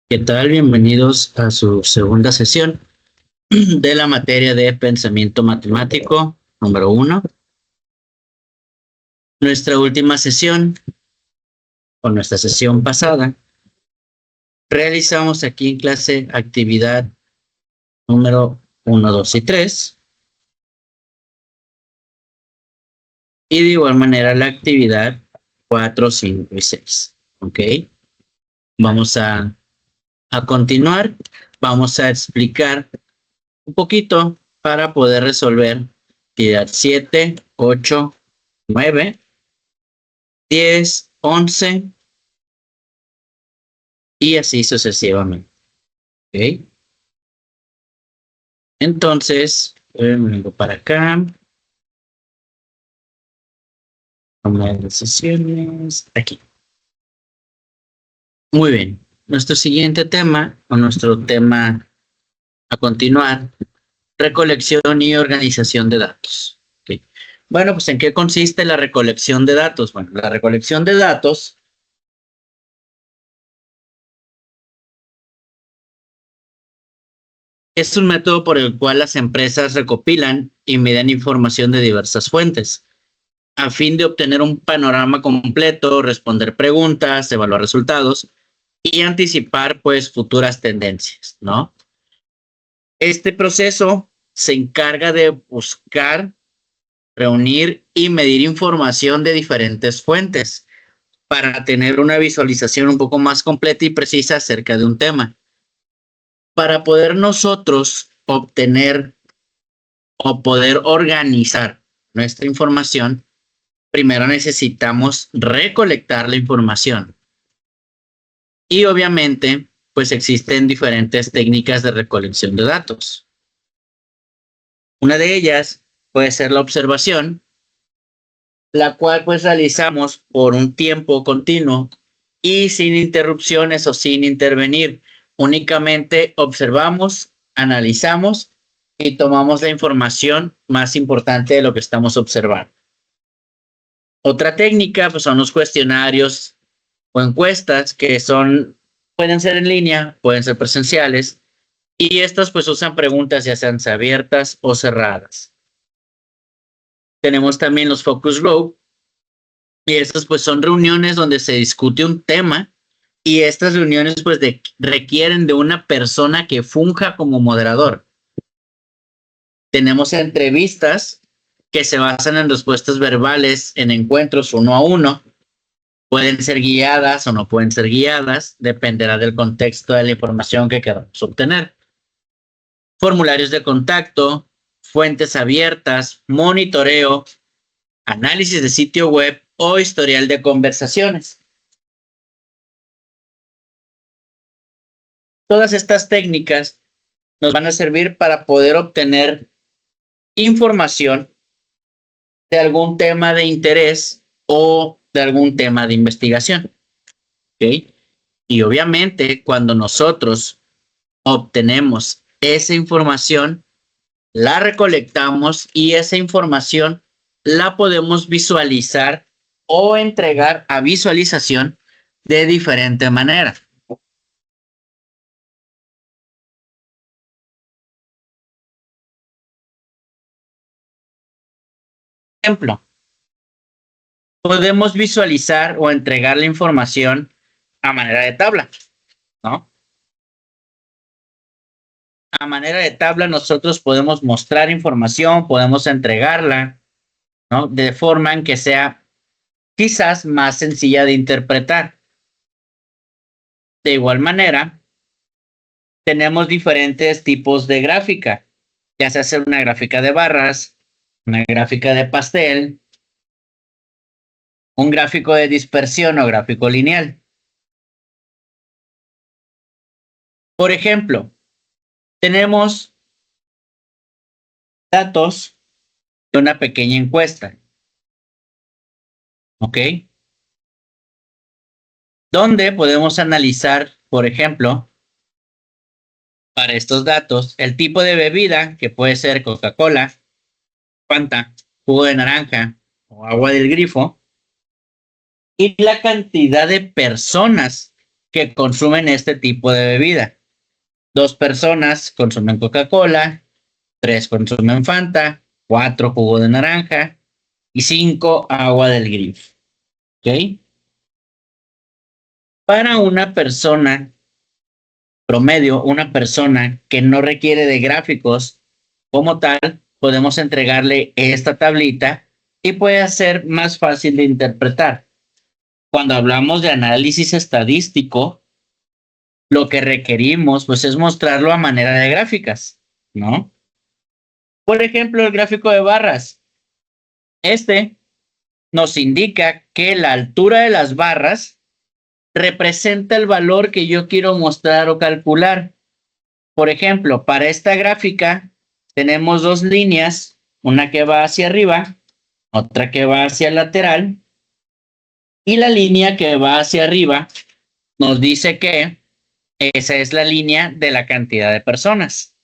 ¿Qué tal? Bienvenidos a su segunda sesión de la materia de pensamiento matemático número 1. Nuestra última sesión, o nuestra sesión pasada, realizamos aquí en clase actividad número 1, 2 y 3. Y de igual manera la actividad 4, 5 y 6. ¿Ok? Vamos a continuar. Vamos a explicar un poquito para poder resolver actividad 7, 8, 9, 10, 11 y así sucesivamente. ¿Ok? Entonces, me vengo para acá. Toma de decisiones. Aquí. Muy bien. Nuestro siguiente tema, o nuestro tema a continuar, recolección y organización de datos. ¿Ok? Bueno, pues ¿en qué consiste la recolección de datos? Bueno, la recolección de datos es un método por el cual las empresas recopilan y miden información de diversas fuentes, a fin de obtener un panorama completo, responder preguntas, evaluar resultados y anticipar, pues, futuras tendencias, ¿no? Este proceso se encarga de buscar, reunir y medir información de diferentes fuentes para tener una visualización un poco más completa y precisa acerca de un tema. Para poder nosotros obtener o poder organizar nuestra información, primero necesitamos recolectar la información. Y obviamente, pues existen diferentes técnicas de recolección de datos. Una de ellas puede ser la observación, la cual pues realizamos por un tiempo continuo y sin interrupciones o sin intervenir. Únicamente observamos, analizamos y tomamos la información más importante de lo que estamos observando. Otra técnica pues son los cuestionarios o encuestas que pueden ser en línea, pueden ser presenciales, y estas pues usan preguntas ya sean abiertas o cerradas. Tenemos también los focus group, y estas pues son reuniones donde se discute un tema, y estas reuniones pues requieren de una persona que funja como moderador. Tenemos entrevistas que se basan en respuestas verbales en encuentros 1 a 1. Pueden ser guiadas o no pueden ser guiadas, dependerá del contexto de la información que queramos obtener. Formularios de contacto, fuentes abiertas, monitoreo, análisis de sitio web o historial de conversaciones. Todas estas técnicas nos van a servir para poder obtener información de algún tema de interés o de algún tema de investigación. ¿Ok? Y obviamente cuando nosotros obtenemos esa información, la recolectamos y esa información la podemos visualizar o entregar a visualización de diferente manera. Por ejemplo, podemos visualizar o entregar la información a manera de tabla, ¿no? A manera de tabla nosotros podemos mostrar información, podemos entregarla, ¿no? De forma en que sea quizás más sencilla de interpretar. De igual manera, tenemos diferentes tipos de gráfica, ya sea una gráfica de barras, una gráfica de pastel, un gráfico de dispersión o gráfico lineal. Por ejemplo, tenemos datos de una pequeña encuesta, ¿ok? Donde podemos analizar, por ejemplo, para estos datos, el tipo de bebida, que puede ser Coca-Cola, Fanta, jugo de naranja o agua del grifo, y la cantidad de personas que consumen este tipo de bebida. 2 personas consumen Coca-Cola, 3 consumen Fanta, 4 jugo de naranja y 5 agua del grifo. ¿Ok? Para una persona promedio, una persona que no requiere de gráficos como tal, podemos entregarle esta tablita y puede ser más fácil de interpretar. Cuando hablamos de análisis estadístico, lo que requerimos pues es mostrarlo a manera de gráficas, ¿no? Por ejemplo, el gráfico de barras. Este nos indica que la altura de las barras representa el valor que yo quiero mostrar o calcular. Por ejemplo, para esta gráfica tenemos 2 líneas, una que va hacia arriba, otra que va hacia el lateral, y la línea que va hacia arriba nos dice que esa es la línea de la cantidad de personas.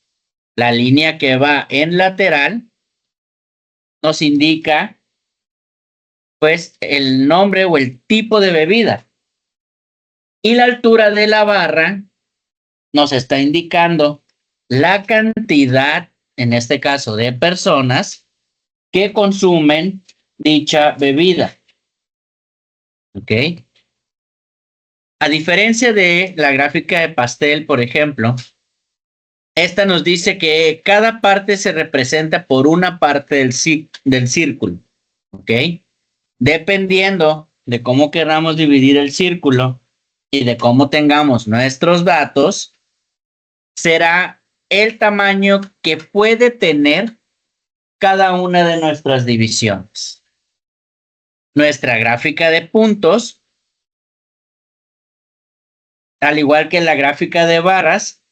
La línea que va en lateral nos indica pues el nombre o el tipo de bebida. Y la altura de la barra nos está indicando la cantidad, en este caso, de personas que consumen dicha bebida. ¿Ok? A diferencia de la gráfica de pastel, por ejemplo, esta nos dice que cada parte se representa por una parte del círculo. ¿Ok? Dependiendo de cómo queramos dividir el círculo y de cómo tengamos nuestros datos, será el tamaño que puede tener cada una de nuestras divisiones. Nuestra gráfica de puntos, al igual que la gráfica de barras,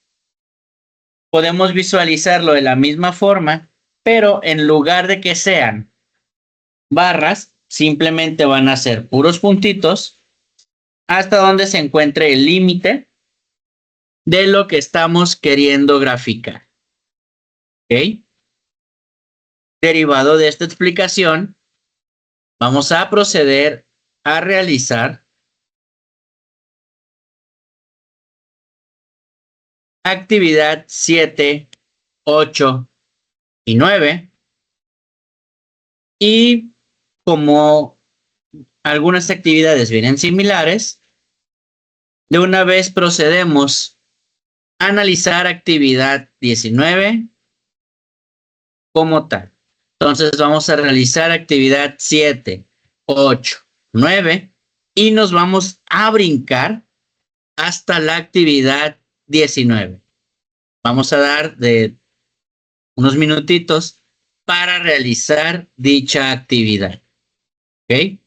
podemos visualizarlo de la misma forma, pero en lugar de que sean barras, simplemente van a ser puros puntitos hasta donde se encuentre el límite de lo que estamos queriendo graficar. ¿Ok? Derivado de esta explicación, vamos a proceder a realizar actividad 7, 8 y 9. Y como algunas actividades vienen similares, de una vez procedemos a analizar actividad 19 como tal. Entonces vamos a realizar actividad 7, 8, 9 y nos vamos a brincar hasta la actividad 19. Vamos a dar de unos minutitos para realizar dicha actividad. ¿Ok?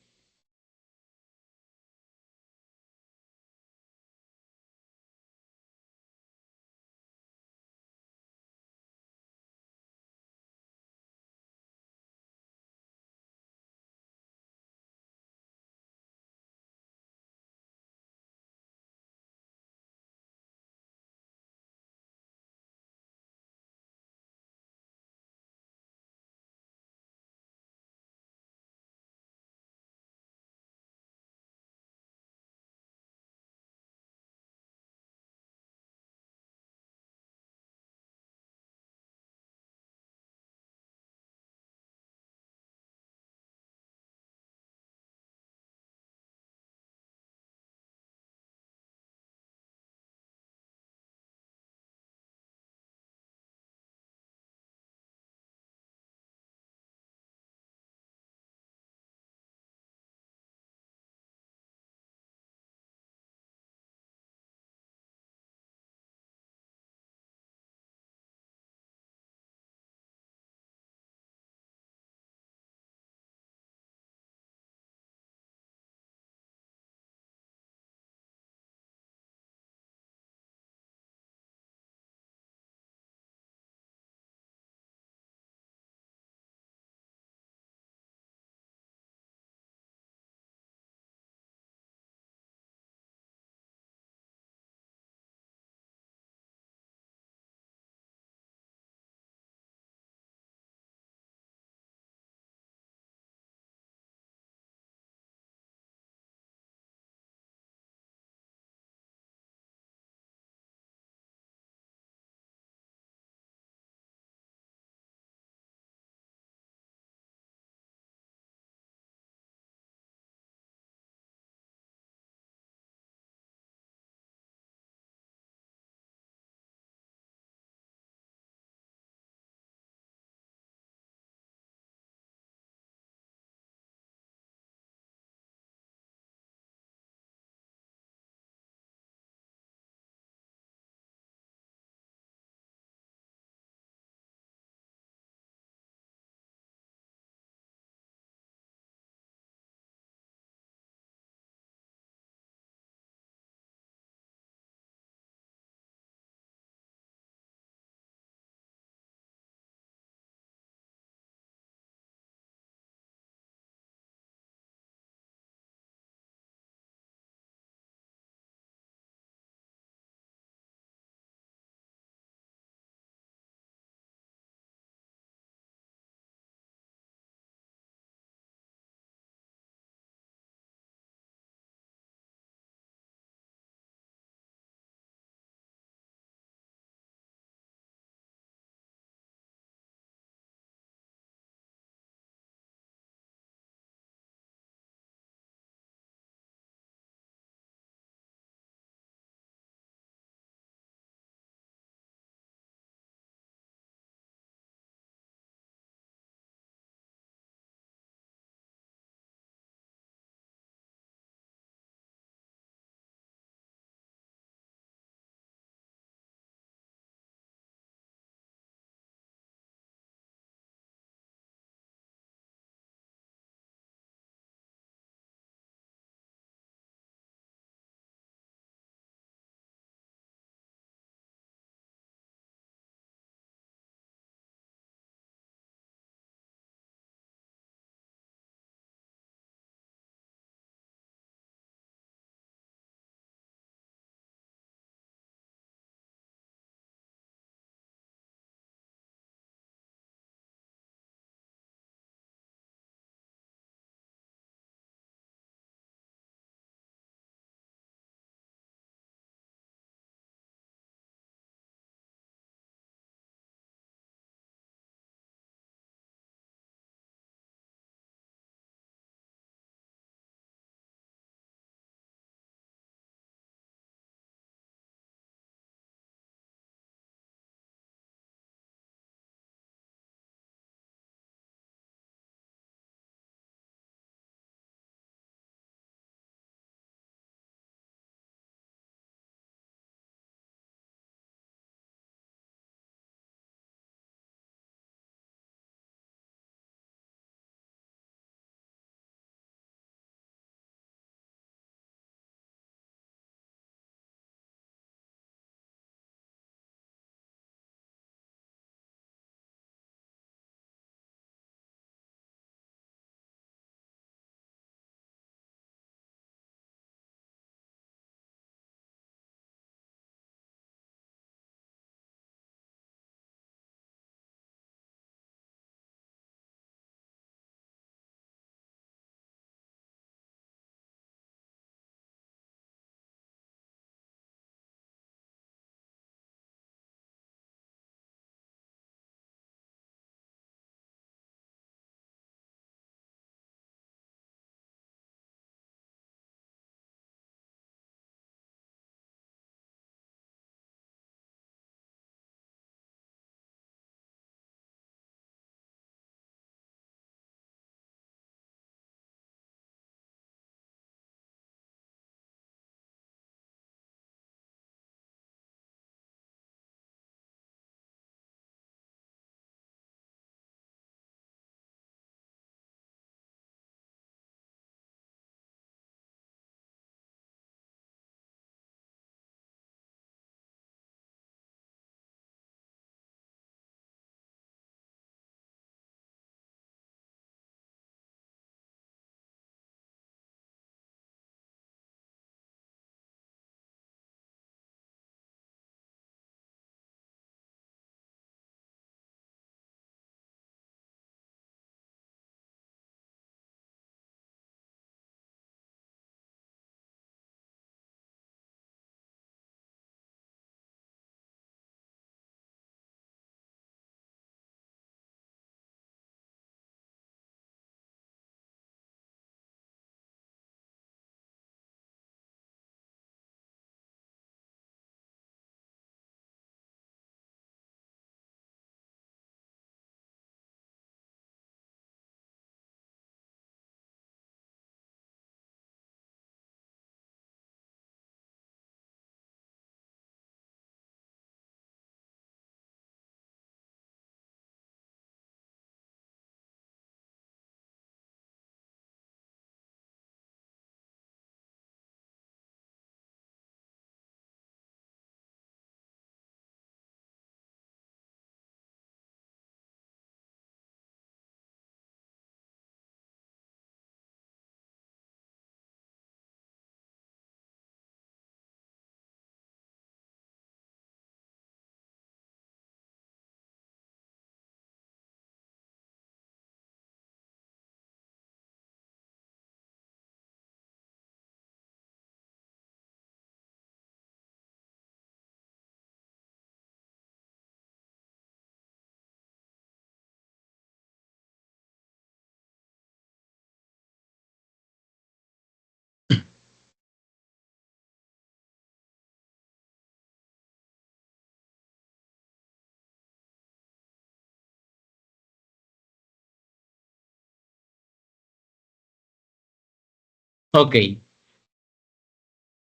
Ok,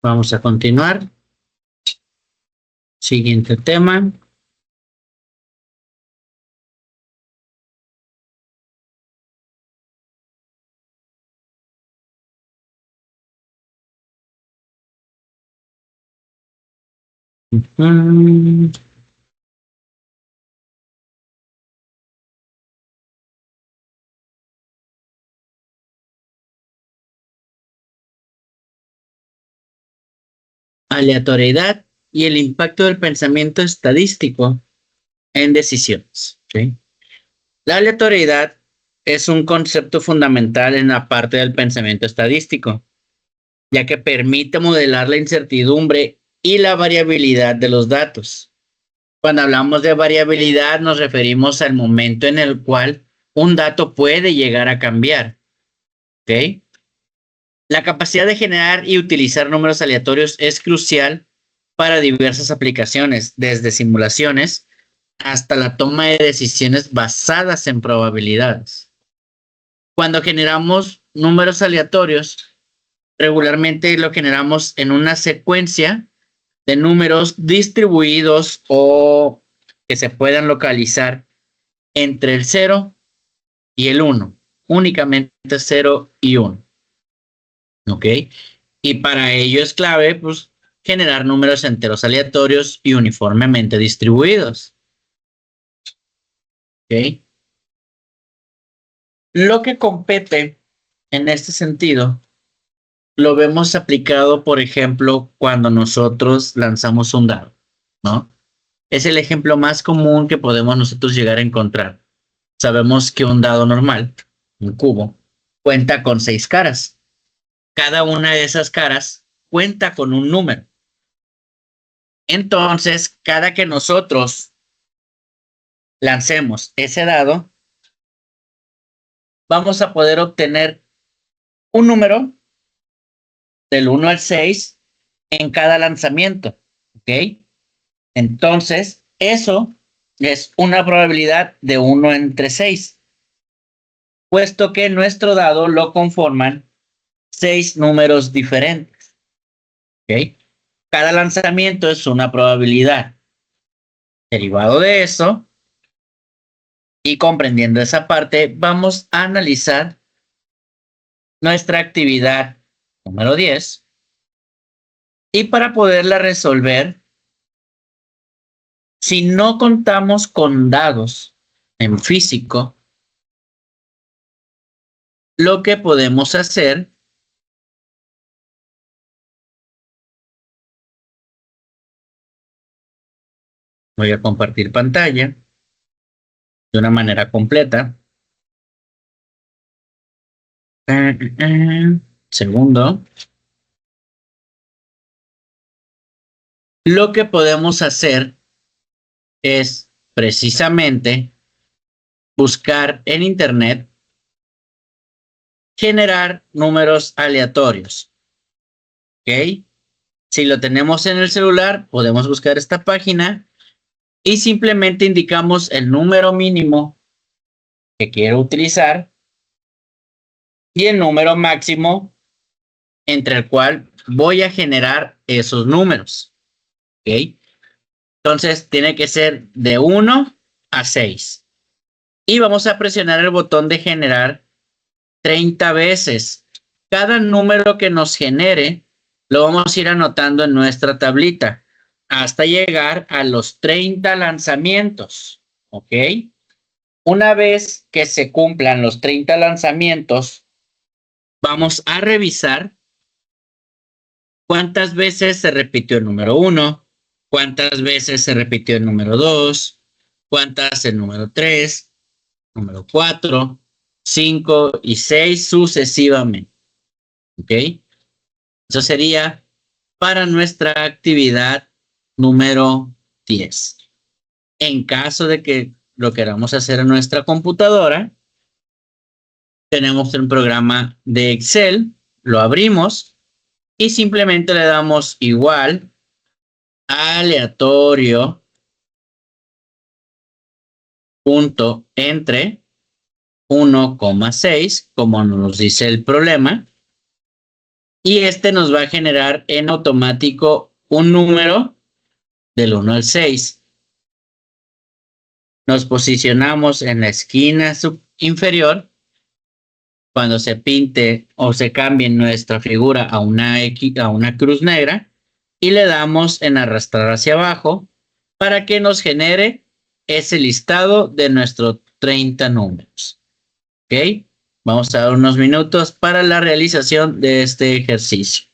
vamos a continuar. Siguiente tema. Mm, aleatoriedad y el impacto del pensamiento estadístico en decisiones. ¿Sí? La aleatoriedad es un concepto fundamental en la parte del pensamiento estadístico, ya que permite modelar la incertidumbre y la variabilidad de los datos. Cuando hablamos de variabilidad, nos referimos al momento en el cual un dato puede llegar a cambiar. ¿Ok? La capacidad de generar y utilizar números aleatorios es crucial para diversas aplicaciones, desde simulaciones hasta la toma de decisiones basadas en probabilidades. Cuando generamos números aleatorios, regularmente lo generamos en una secuencia de números distribuidos o que se puedan localizar entre el 0 y el 1, únicamente 0 y 1. ¿Ok? Y para ello es clave, pues, generar números enteros aleatorios y uniformemente distribuidos. ¿Ok? Lo que compete en este sentido lo vemos aplicado, por ejemplo, cuando nosotros lanzamos un dado, ¿no? Es el ejemplo más común que podemos nosotros llegar a encontrar. Sabemos que un dado normal, un cubo, cuenta con 6 caras. Cada una de esas caras cuenta con un número. Entonces, cada que nosotros lancemos ese dado, vamos a poder obtener un número del 1 al 6 en cada lanzamiento. ¿Ok? Entonces, eso es una probabilidad de 1 entre 6, puesto que nuestro dado lo conforman 6 números diferentes. ¿Ok? Cada lanzamiento es una probabilidad. Derivado de eso y comprendiendo esa parte, vamos a analizar nuestra actividad número 10 y para poderla resolver, si no contamos con dados en físico, lo que podemos hacer, voy a compartir pantalla de una manera completa. Segundo. Lo que podemos hacer es precisamente buscar en Internet, generar números aleatorios. ¿Ok? Si lo tenemos en el celular, podemos buscar esta página y simplemente indicamos el número mínimo que quiero utilizar y el número máximo entre el cual voy a generar esos números. ¿Ok? Entonces tiene que ser de 1 a 6. Y vamos a presionar el botón de generar 30 veces. Cada número que nos genere lo vamos a ir anotando en nuestra tablita hasta llegar a los 30 lanzamientos. ¿Ok? Una vez que se cumplan los 30 lanzamientos, vamos a revisar cuántas veces se repitió el número 1, cuántas veces se repitió el número 2, cuántas el número 3, número 4, 5 y 6 sucesivamente. ¿Ok? Eso sería para nuestra actividad número 10. En caso de que lo queramos hacer en nuestra computadora, tenemos un programa de Excel, lo abrimos y simplemente le damos igual aleatorio punto entre 1,6, como nos dice el problema, y este nos va a generar en automático un número del 1 al 6. Nos posicionamos en la esquina inferior cuando se pinte o se cambie nuestra figura a una X, a una cruz negra, y le damos en arrastrar hacia abajo para que nos genere ese listado de nuestros 30 números. ¿Ok? Vamos a dar unos minutos para la realización de este ejercicio.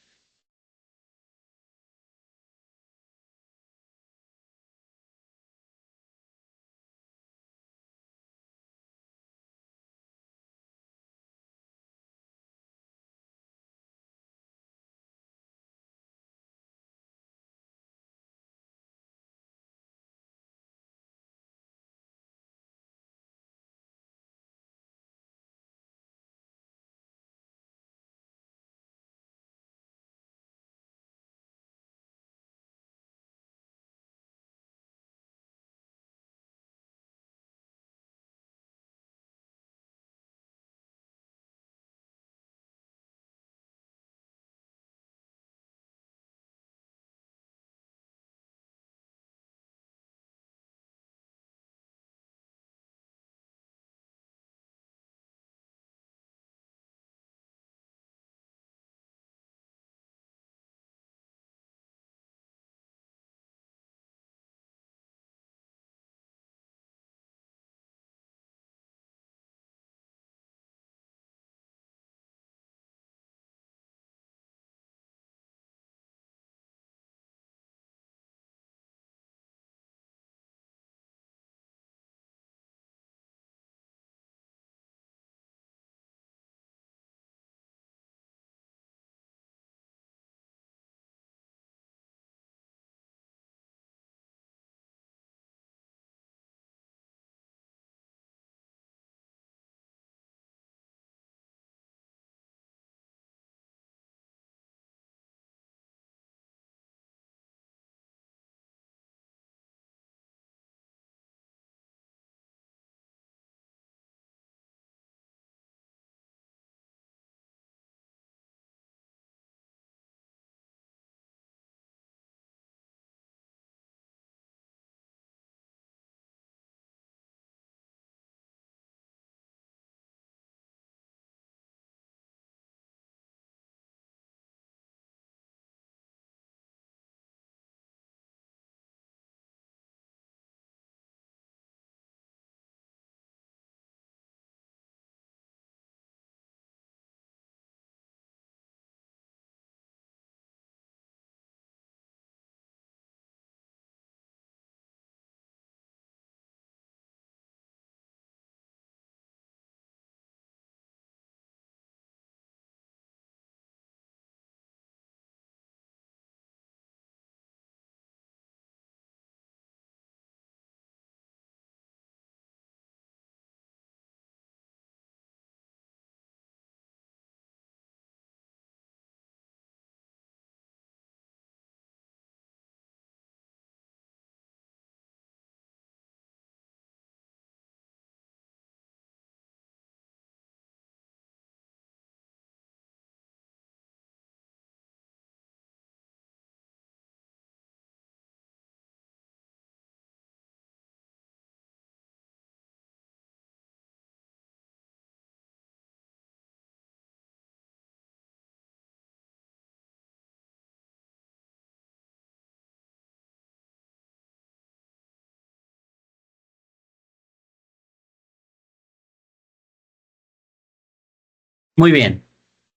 Muy bien.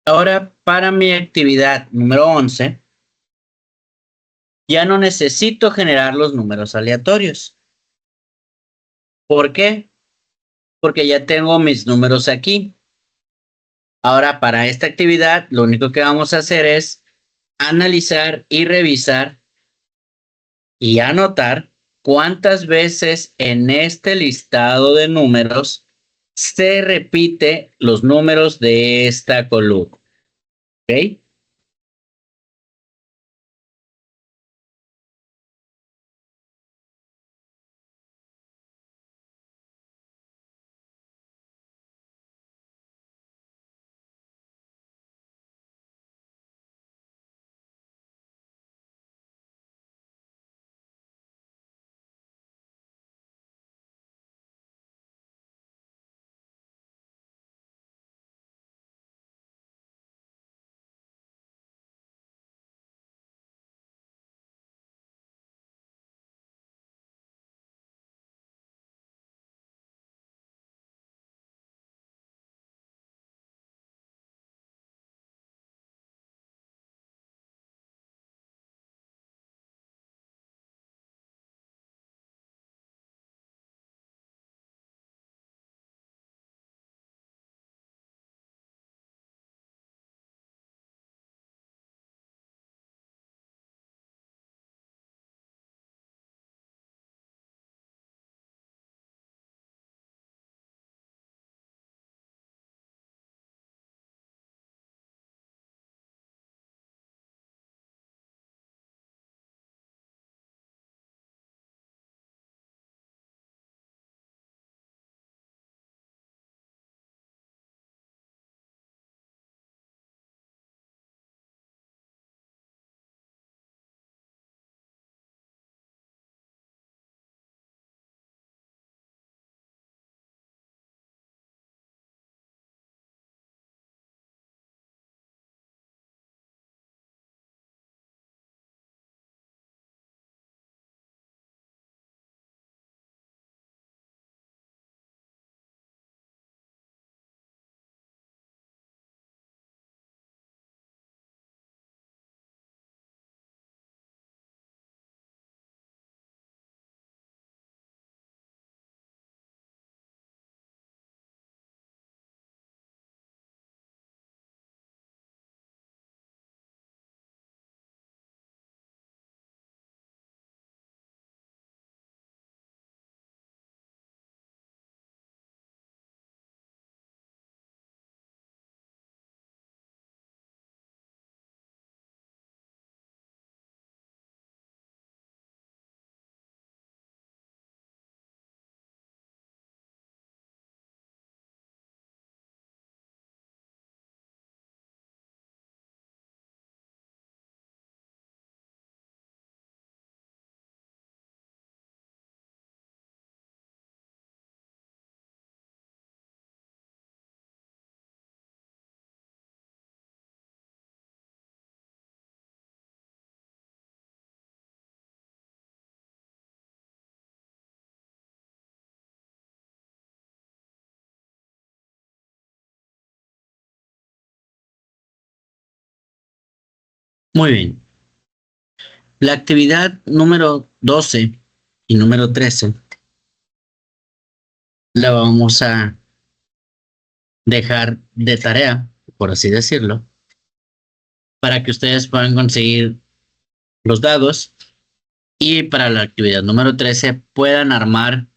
Ahora, para mi actividad número 11, ya no necesito generar los números aleatorios. ¿Por qué? Porque ya tengo mis números aquí. Ahora, para esta actividad, lo único que vamos a hacer es analizar y revisar y anotar cuántas veces en este listado de números se repite los números de esta columna. ¿Ok? Muy bien. La actividad número 12 y número 13 la vamos a dejar de tarea, por así decirlo, para que ustedes puedan conseguir los dados y para la actividad número 13 puedan armar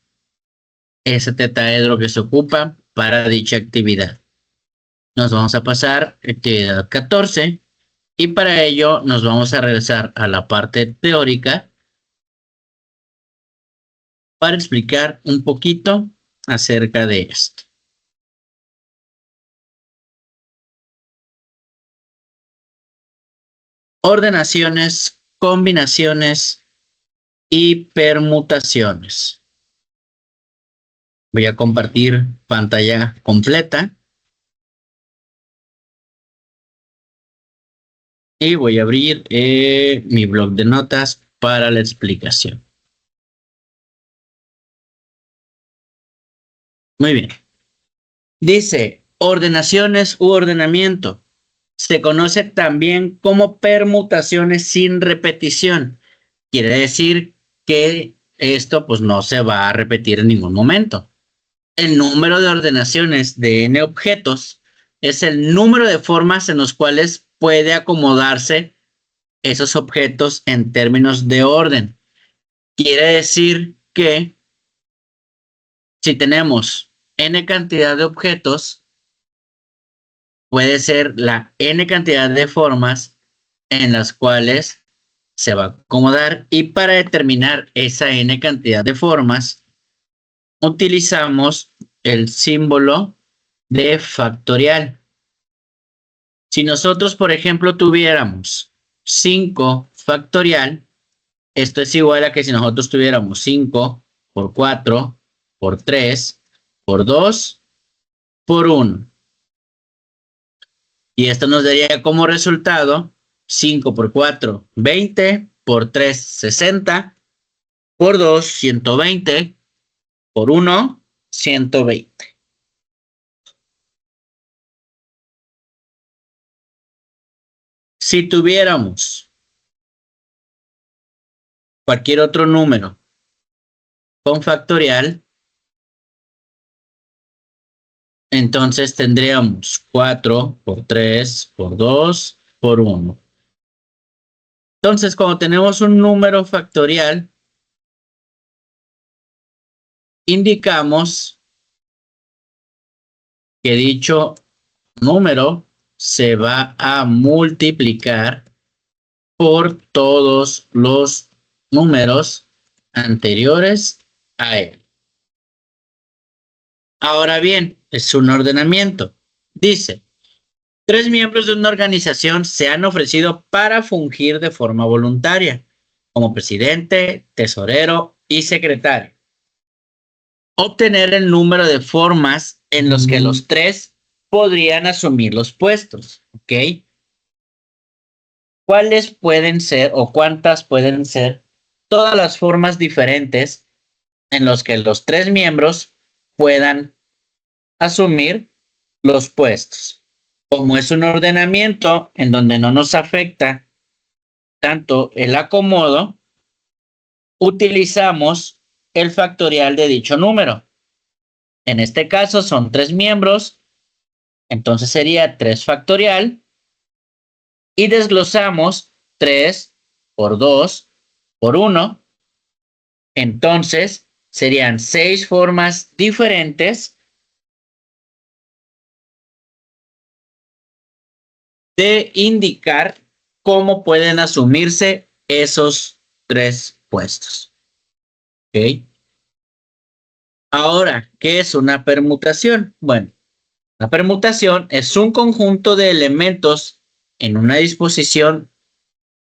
ese tetraedro que se ocupa para dicha actividad. Nos vamos a pasar a actividad 14 y para ello nos vamos a regresar a la parte teórica para explicar un poquito acerca de esto. Ordenaciones, combinaciones y permutaciones. Voy a compartir pantalla completa y voy a abrir mi blog de notas para la explicación. Muy bien. Dice ordenaciones u ordenamiento. Se conoce también como permutaciones sin repetición. Quiere decir que esto pues no se va a repetir en ningún momento. El número de ordenaciones de n objetos es el número de formas en los cuales puede acomodarse esos objetos en términos de orden. Quiere decir que si tenemos n cantidad de objetos, puede ser la n cantidad de formas en las cuales se va a acomodar, y para determinar esa n cantidad de formas utilizamos el símbolo de factorial. Si nosotros, por ejemplo, tuviéramos 5 factorial, esto es igual a que si nosotros tuviéramos 5 por 4 por 3 por 2 por 1. Y esto nos daría como resultado 5 por 4, 20, por 3, 60, por 2, 120, por 1, 120. Si tuviéramos cualquier otro número con factorial, entonces tendríamos 4 por 3 por 2 por 1. Entonces, cuando tenemos un número factorial, indicamos que dicho número se va a multiplicar por todos los números anteriores a él. Ahora bien, es un ordenamiento. Dice, 3 miembros de una organización se han ofrecido para fungir de forma voluntaria como presidente, tesorero y secretario. Obtener el número de formas en los que los 3 podrían asumir los puestos, ¿ok? ¿Cuáles pueden ser o cuántas pueden ser todas las formas diferentes en los que los 3 miembros puedan asumir los puestos? Como es un ordenamiento en donde no nos afecta tanto el acomodo, utilizamos el factorial de dicho número. En este caso son 3 miembros, entonces sería 3 factorial y desglosamos 3 por 2 por 1. Entonces serían 6 formas diferentes de indicar cómo pueden asumirse esos 3 puestos. ¿Ok? Ahora, ¿qué es una permutación? Bueno, la permutación es un conjunto de elementos en una disposición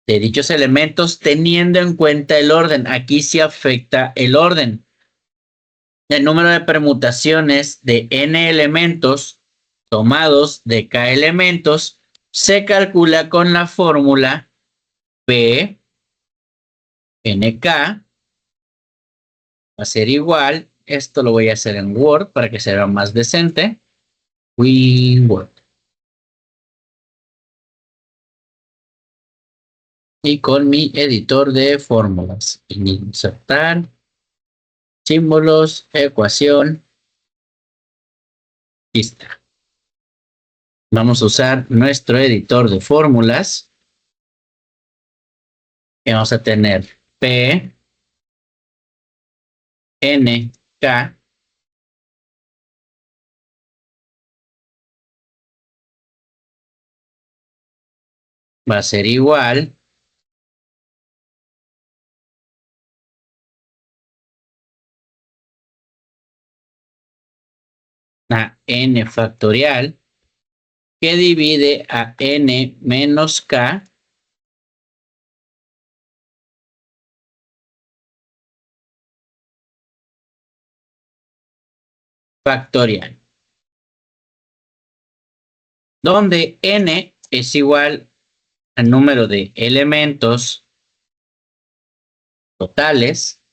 de dichos elementos teniendo en cuenta el orden. Aquí sí afecta el orden. El número de permutaciones de n elementos tomados de k elementos se calcula con la fórmula P nk va a ser igual. Esto lo voy a hacer en Word para que sea más decente. Word. y con mi editor de fórmulas. Insertar, símbolos, ecuación, lista. Vamos a usar nuestro editor de fórmulas y vamos a tener P, N, K va a ser igual a N factorial que divide a N menos K factorial, donde N es igual al número de elementos totales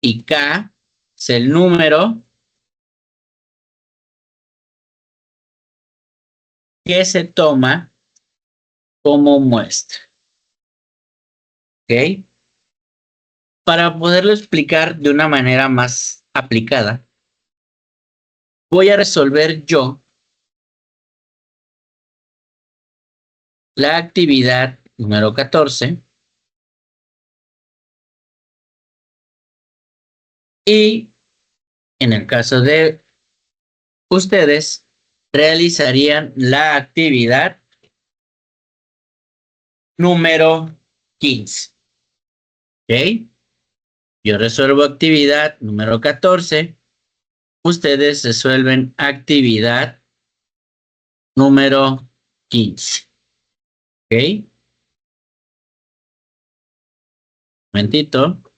y K es el número que se toma como muestra. ¿Ok? Para poderlo explicar de una manera más aplicada, voy a resolver yo la actividad número 14 y en el caso de ustedes realizarían la actividad número 15. ¿Ok? Yo resuelvo actividad número 14. Ustedes resuelven actividad número 15. ¿Ok? Un momentito.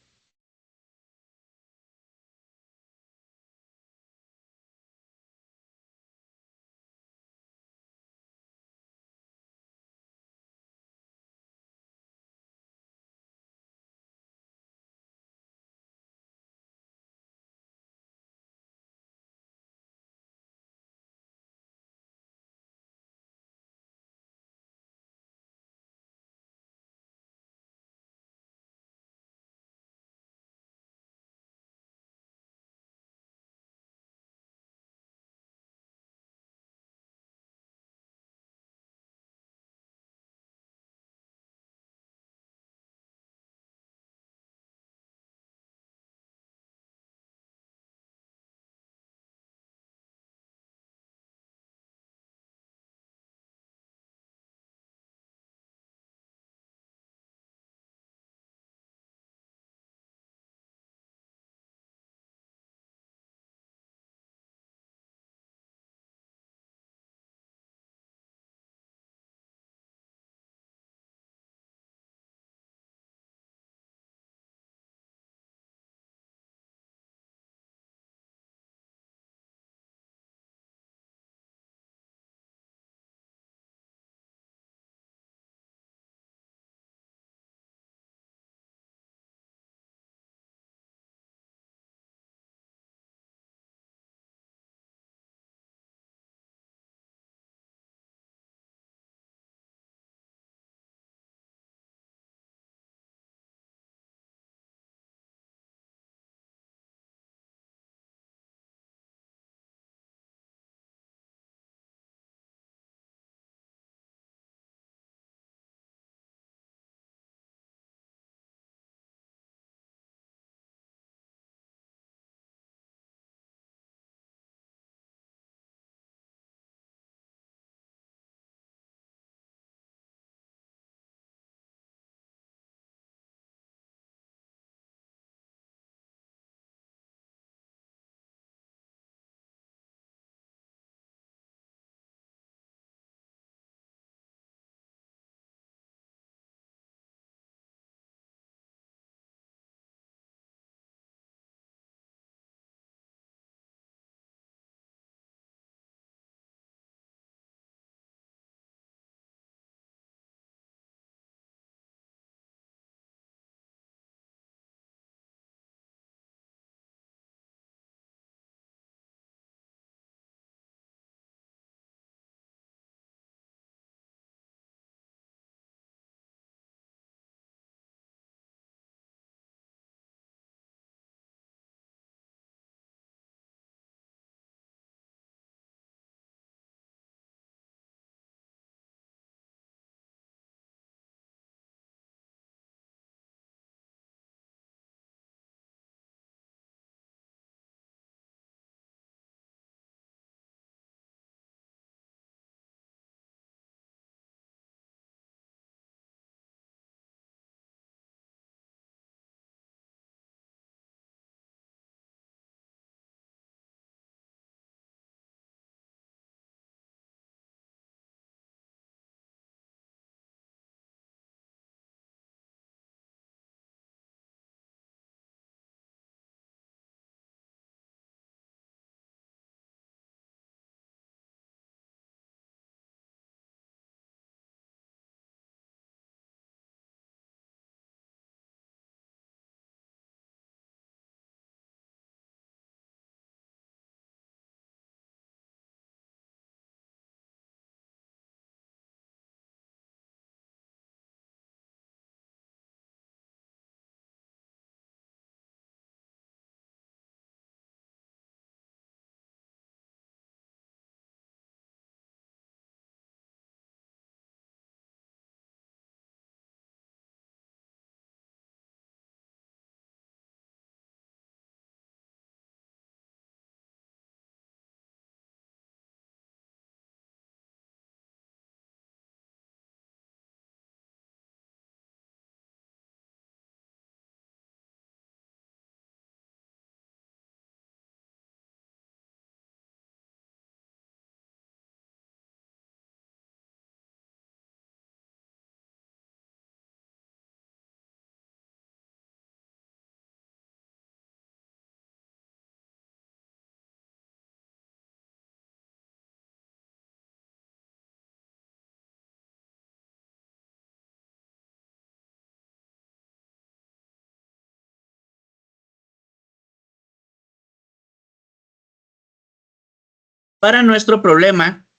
Para nuestro problema,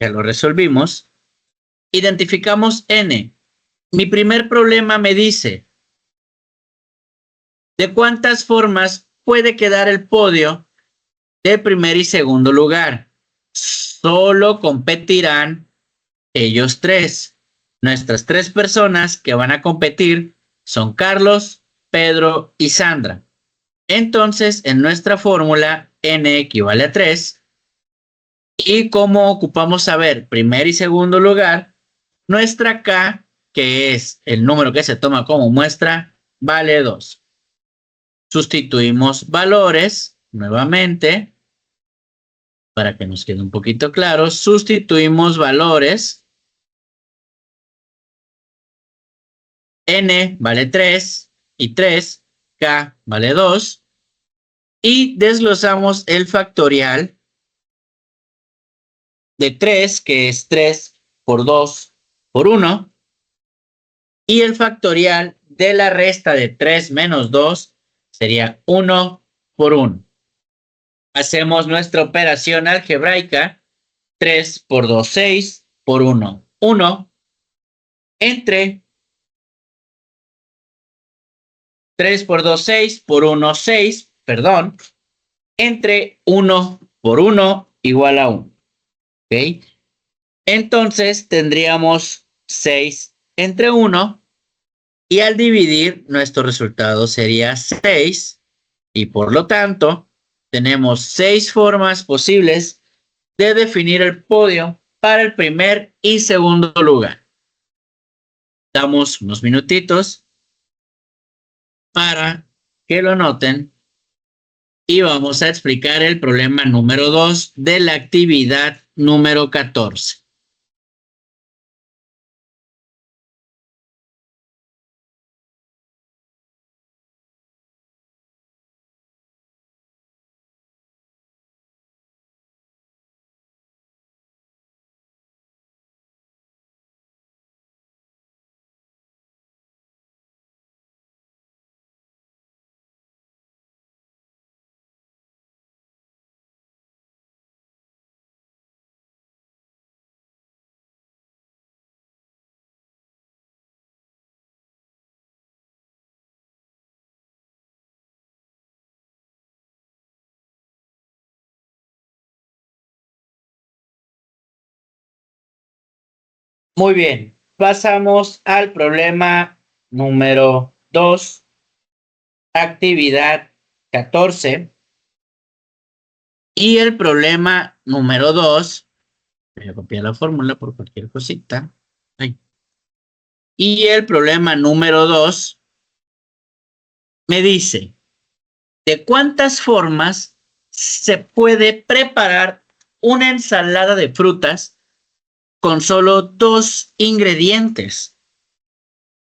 ya lo resolvimos, identificamos N. Mi primer problema me dice, ¿de cuántas formas puede quedar el podio de primer y segundo lugar? Solo competirán ellos tres. Nuestras tres personas que van a competir son Carlos, Pedro y Sandra. Entonces, en nuestra fórmula, N equivale a 3. Y como ocupamos saber primer y segundo lugar, nuestra K, que es el número que se toma como muestra, vale 2. Sustituimos valores nuevamente para que nos quede un poquito claro. Sustituimos valores. N vale 3 y 3, K vale 2. Y desglosamos el factorial de 3, que es 3 por 2 por 1. Y el factorial de la resta de 3 menos 2 sería 1 por 1. Hacemos nuestra operación algebraica. 3 por 2, 6 por 1, 1. Entre 3 por 2, 6 por 1, 6. Perdón. Entre 1 por 1 igual a 1. ¿Ok? Entonces tendríamos 6 entre 1 y al dividir nuestro resultado sería 6 y por lo tanto tenemos 6 formas posibles de definir el podio para el primer y segundo lugar. Damos unos minutitos para que lo noten y vamos a explicar el problema número 2 de la actividad número 14. Muy bien, pasamos al problema número 2, actividad 14. Y el problema número 2, voy a copiar la fórmula por cualquier cosita. Ay. Y el problema número 2 me dice, ¿de cuántas formas se puede preparar una ensalada de frutas con solo 2 ingredientes?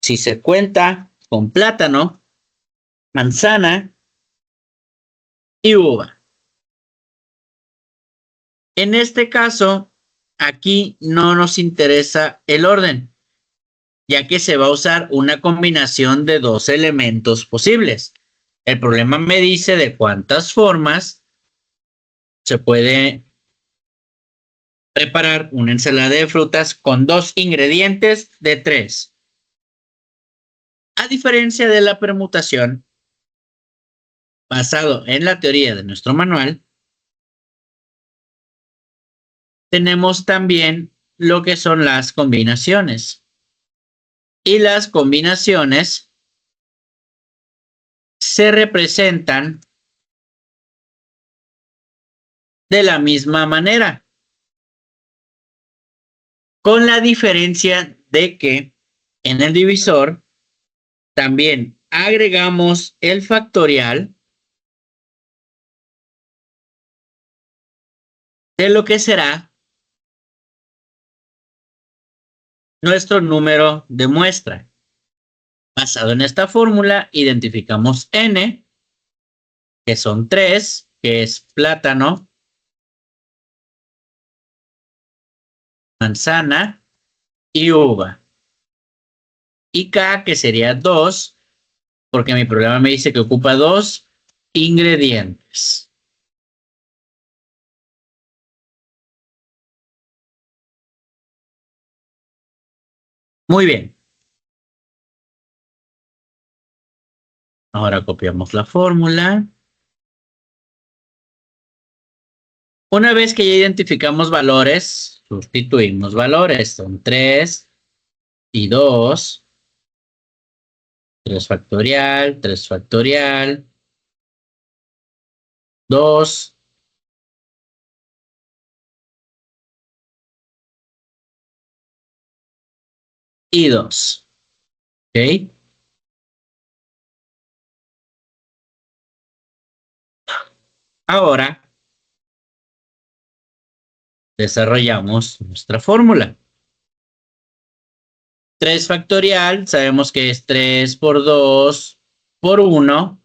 Si se cuenta con plátano, manzana y uva. En este caso, aquí no nos interesa el orden, ya que se va a usar una combinación de 2 elementos posibles. El problema me dice de cuántas formas se puede preparar una ensalada de frutas con 2 ingredientes de 3. A diferencia de la permutación, basado en la teoría de nuestro manual, tenemos también lo que son las combinaciones. Y las combinaciones se representan de la misma manera, con la diferencia de que en el divisor también agregamos el factorial de lo que será nuestro número de muestra. Basado en esta fórmula, identificamos N, que son 3, que es plátano, manzana y uva. Y K, que sería 2, porque mi programa me dice que ocupa 2 ingredientes. Muy bien. Ahora copiamos la fórmula. Una vez que ya identificamos valores, sustituimos valores. Son 3 y 2. 3 factorial, 3 factorial, 2 y 2. ¿Ok? Ahora desarrollamos nuestra fórmula. 3 factorial, sabemos que es 3 por 2 por 1.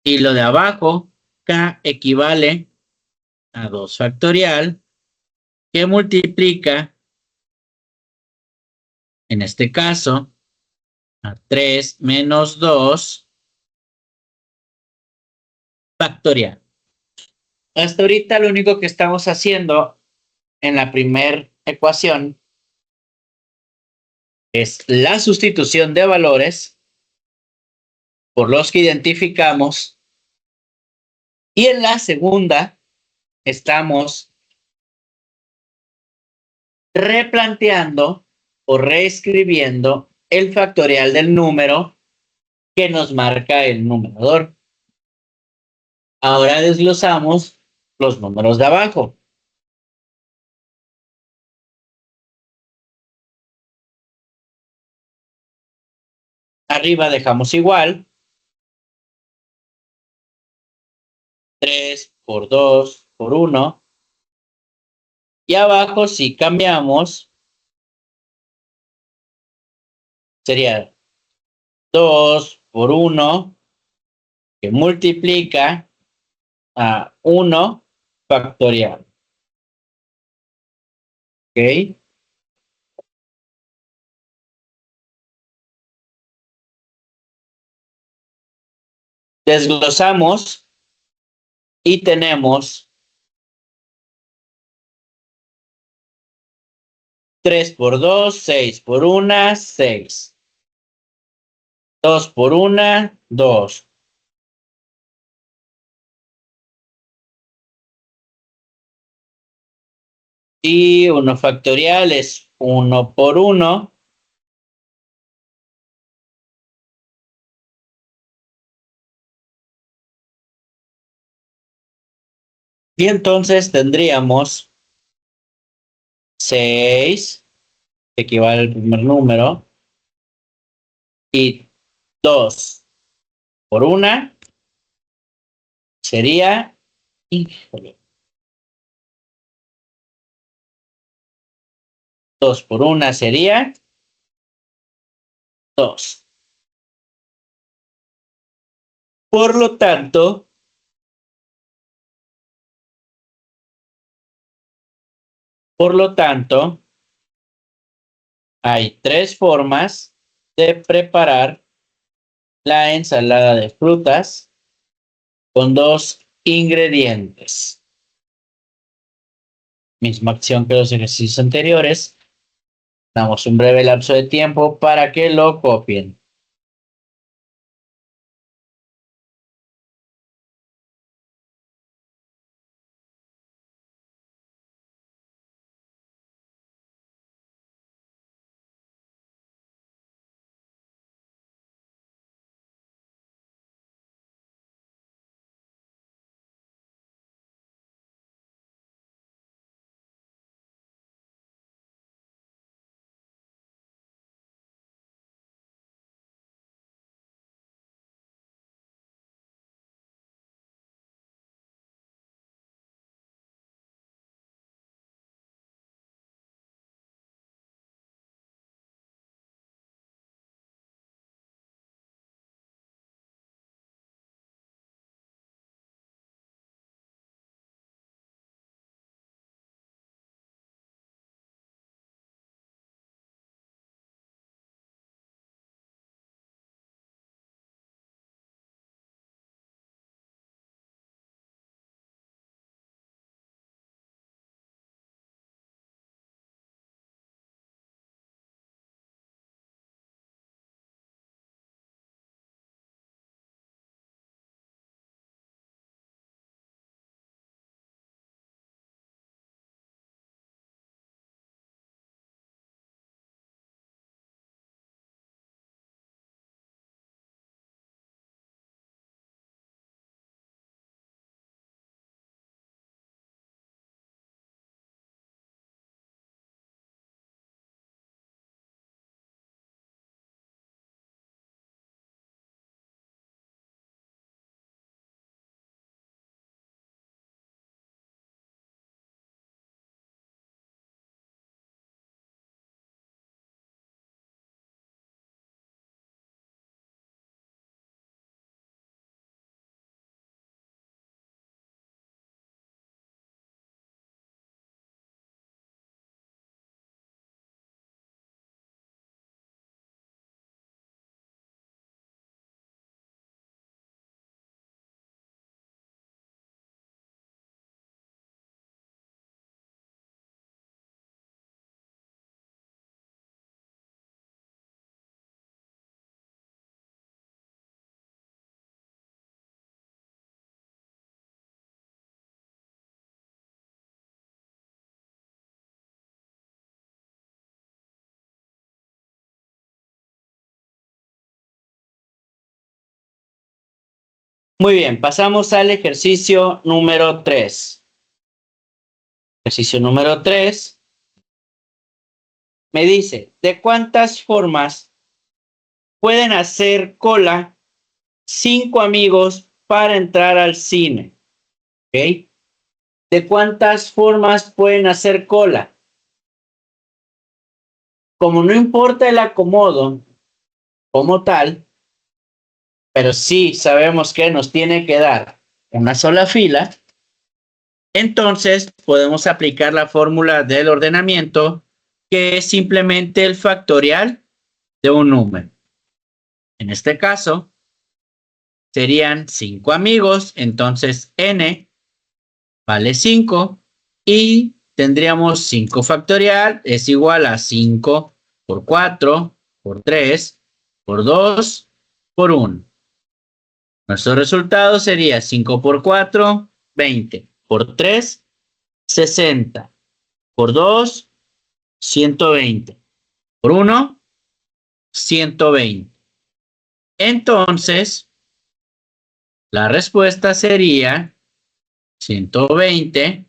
Y lo de abajo, k equivale a 2 factorial, que multiplica, en este caso, a 3 menos 2 factorial. Hasta ahorita lo único que estamos haciendo en la primera ecuación es la sustitución de valores por los que identificamos, y en la segunda estamos replanteando o reescribiendo el factorial del número que nos marca el numerador. Ahora desglosamos los números de abajo. Arriba dejamos igual. 3 por 2 por 1. Y abajo, si cambiamos, sería 2 por 1, que multiplica a 1 factorial. ¿Ok? Desglosamos y tenemos 3 por 2, 6 por 1, 6. 2 por 1, 2. Y 1 factorial es 1 por 1. Y entonces tendríamos 6, que equivale al primer número, y 2 por 1 sería, híjole, 2 por 1 sería 2. Por lo tanto, hay 3 formas de preparar la ensalada de frutas con 2 ingredientes. Misma acción que los ejercicios anteriores. Damos un breve lapso de tiempo para que lo copien. Muy bien, pasamos al ejercicio número 3. Ejercicio número 3 me dice, ¿de cuántas formas pueden hacer cola 5 amigos para entrar al cine? ¿Ok? ¿De cuántas formas pueden hacer cola? Como no importa el acomodo como tal, pero sí sabemos que nos tiene que dar una sola fila, entonces podemos aplicar la fórmula del ordenamiento, que es simplemente el factorial de un número. En este caso, serían 5 amigos, entonces n vale 5 y tendríamos 5 factorial es igual a 5 por 4 por 3 por 2 por 1. Nuestro resultado sería 5 por 4, 20, por 3, 60, por 2, 120, por 1, 120. Entonces, la respuesta sería 120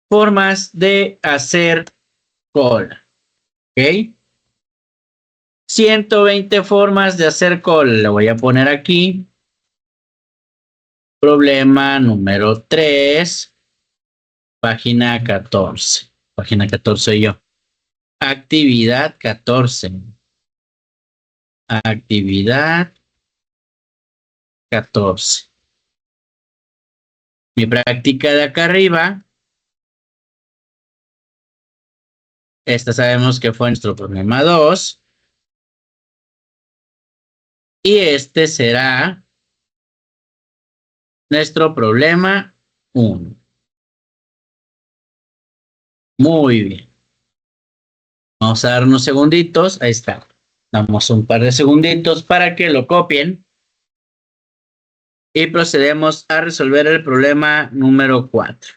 formas de hacer cola. ¿Ok? 120 formas de hacer cola. Le voy a poner aquí. Problema número 3, página 14. Página 14 yo. Actividad 14. Actividad 14. Mi práctica de acá arriba. Esta sabemos que fue nuestro problema 2. Y este será nuestro problema 1. Muy bien. Vamos a dar unos segunditos. Ahí está. Damos un par de segunditos para que lo copien. Y procedemos a resolver el problema número 4.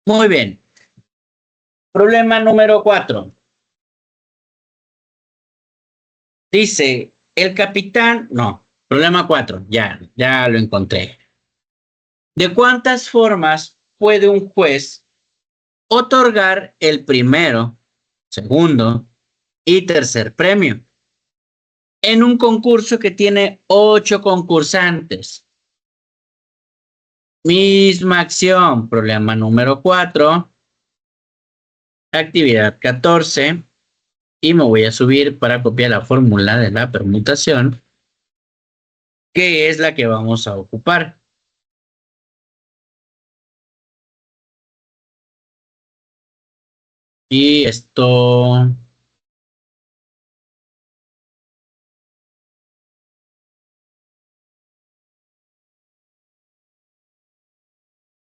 Muy bien. Problema número 4. Dice, el capitán, no, problema 4, ya lo encontré. ¿De cuántas formas puede un juez otorgar el primero, segundo y tercer premio en un concurso que tiene 8 concursantes? Misma acción, problema número 4, actividad 14, y me voy a subir para copiar la fórmula de la permutación, que es la que vamos a ocupar. Y esto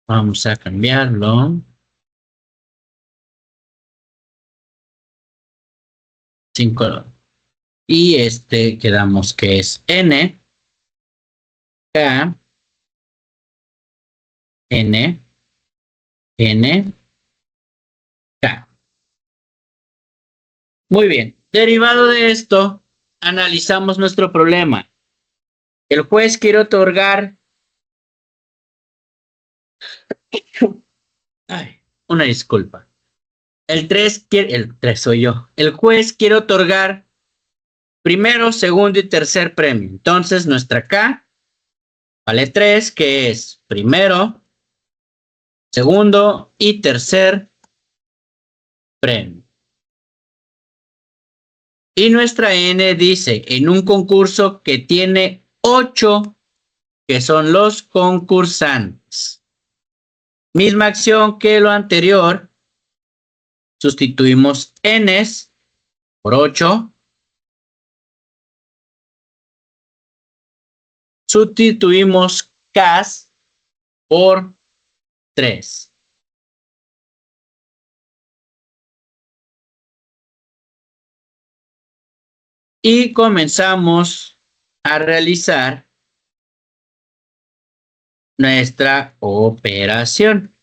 Vamos a cambiarlo. Sin color. Y quedamos que es N, K, N, N, K. Muy bien. Derivado de esto, analizamos nuestro problema. El juez quiere otorgar. Ay, una disculpa. El 3 soy yo. El juez quiere otorgar primero, segundo y tercer premio. Entonces, nuestra K vale 3, que es primero, segundo y tercer premio. Y nuestra N dice, en un concurso que tiene 8, que son los concursantes. Misma acción que lo anterior, sustituimos Ns por 8, sustituimos Ks por 3. Y comenzamos a realizar nuestra operación.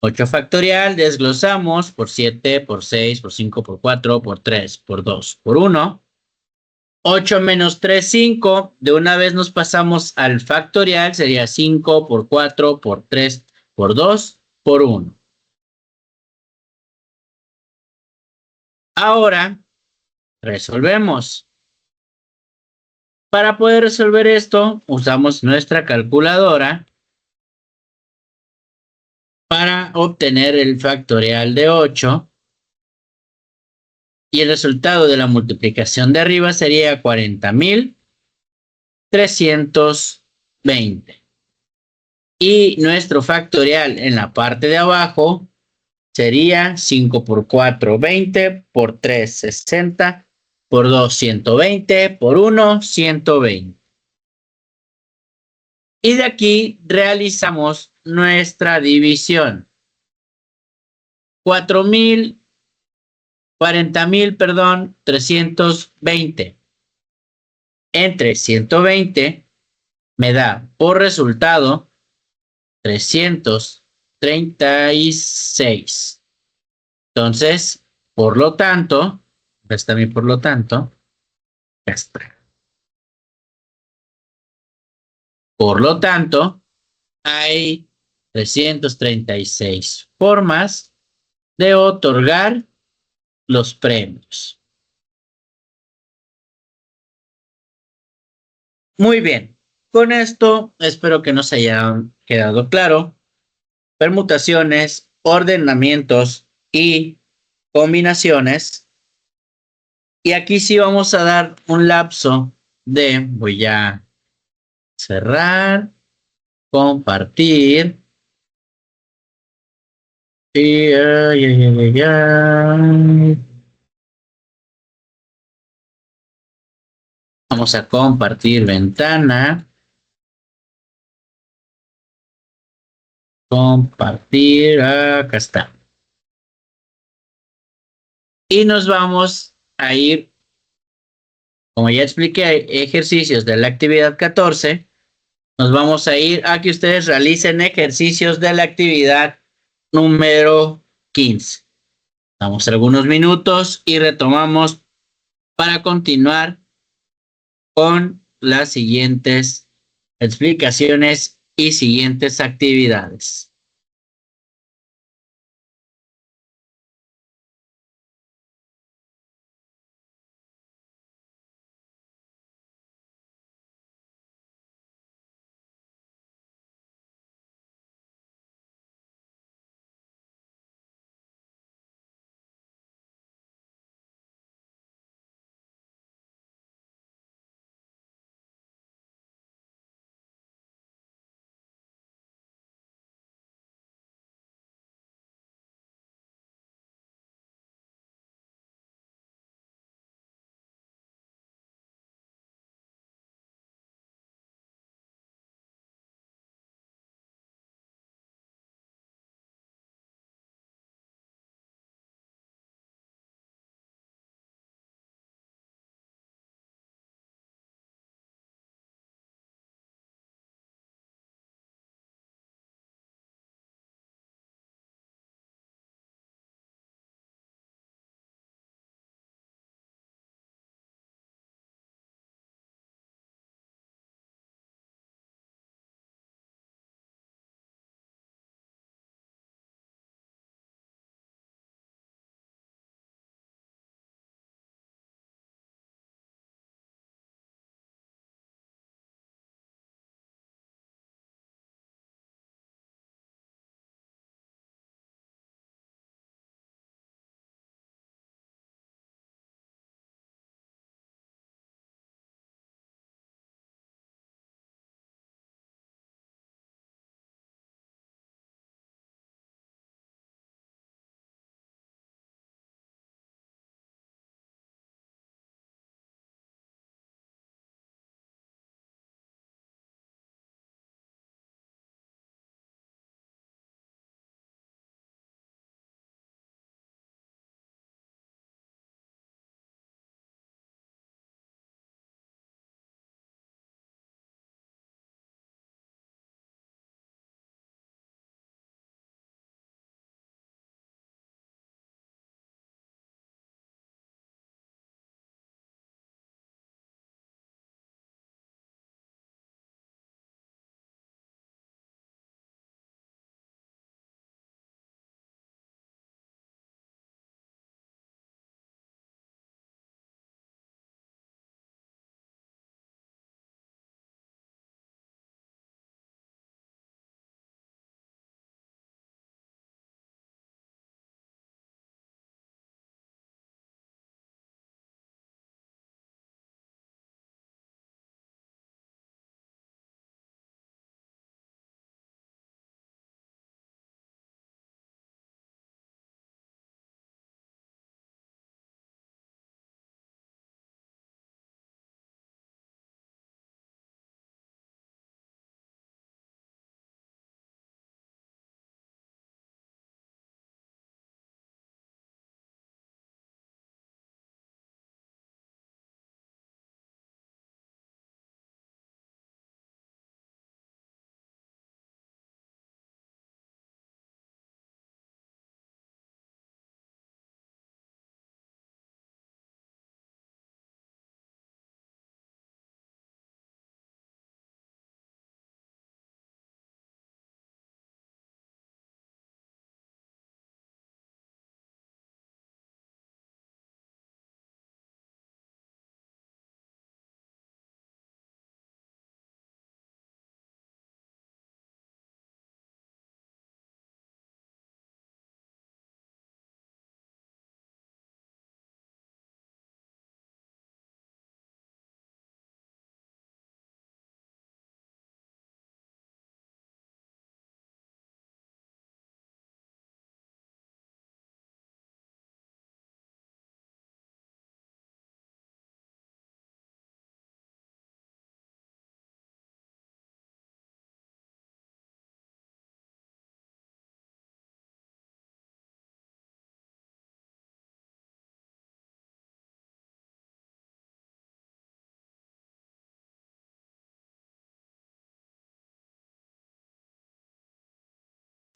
8 factorial, desglosamos por 7, por 6, por 5, por 4, por 3, por 2, por 1. 8 menos 3, 5. De una vez nos pasamos al factorial, sería 5 por 4, por 3, por 2, por 1. Ahora, resolvemos. Para poder resolver esto, usamos nuestra calculadora para obtener el factorial de 8. Y el resultado de la multiplicación de arriba sería 40.320. Y nuestro factorial en la parte de abajo sería 5 por 4, 20, por 3, 60, por 2, 120, por 1, 120. Y de aquí realizamos nuestra división. 4.000, 40.000, perdón, 320 entre 120 me da por resultado 336. Entonces, por lo tanto, está bien, por lo tanto, ya está. Por lo tanto, hay 336 formas de otorgar los premios. Muy bien. Con esto espero que nos haya quedado claro. Permutaciones, ordenamientos y combinaciones. Y aquí sí vamos a dar un lapso de, voy a cerrar, compartir. Y vamos a compartir ventana. Compartir, acá está. Y nos vamos a ir, como ya expliqué, hay ejercicios de la actividad 14. Nos vamos a ir a que ustedes realicen ejercicios de la actividad número 15. Damos algunos minutos y retomamos para continuar con las siguientes explicaciones y siguientes actividades.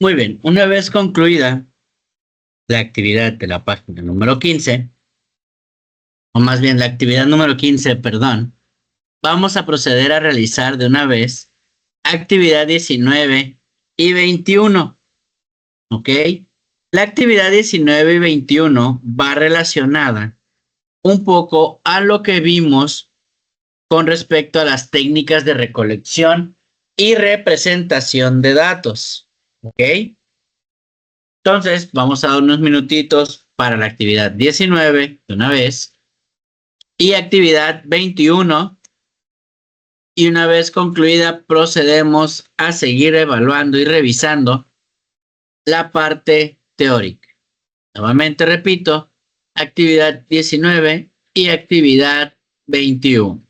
Muy bien, una vez concluida la actividad de la página número 15, o más bien la actividad número 15, perdón, vamos a proceder a realizar de una vez actividad 19 y 21, ¿ok? La actividad 19 y 21 va relacionada un poco a lo que vimos con respecto a las técnicas de recolección y representación de datos, ¿ok? Entonces, vamos a dar unos minutitos para la actividad 19 de una vez y actividad 21. Y una vez concluida, procedemos a seguir evaluando y revisando la parte teórica. Nuevamente repito, actividad 19 y actividad 21.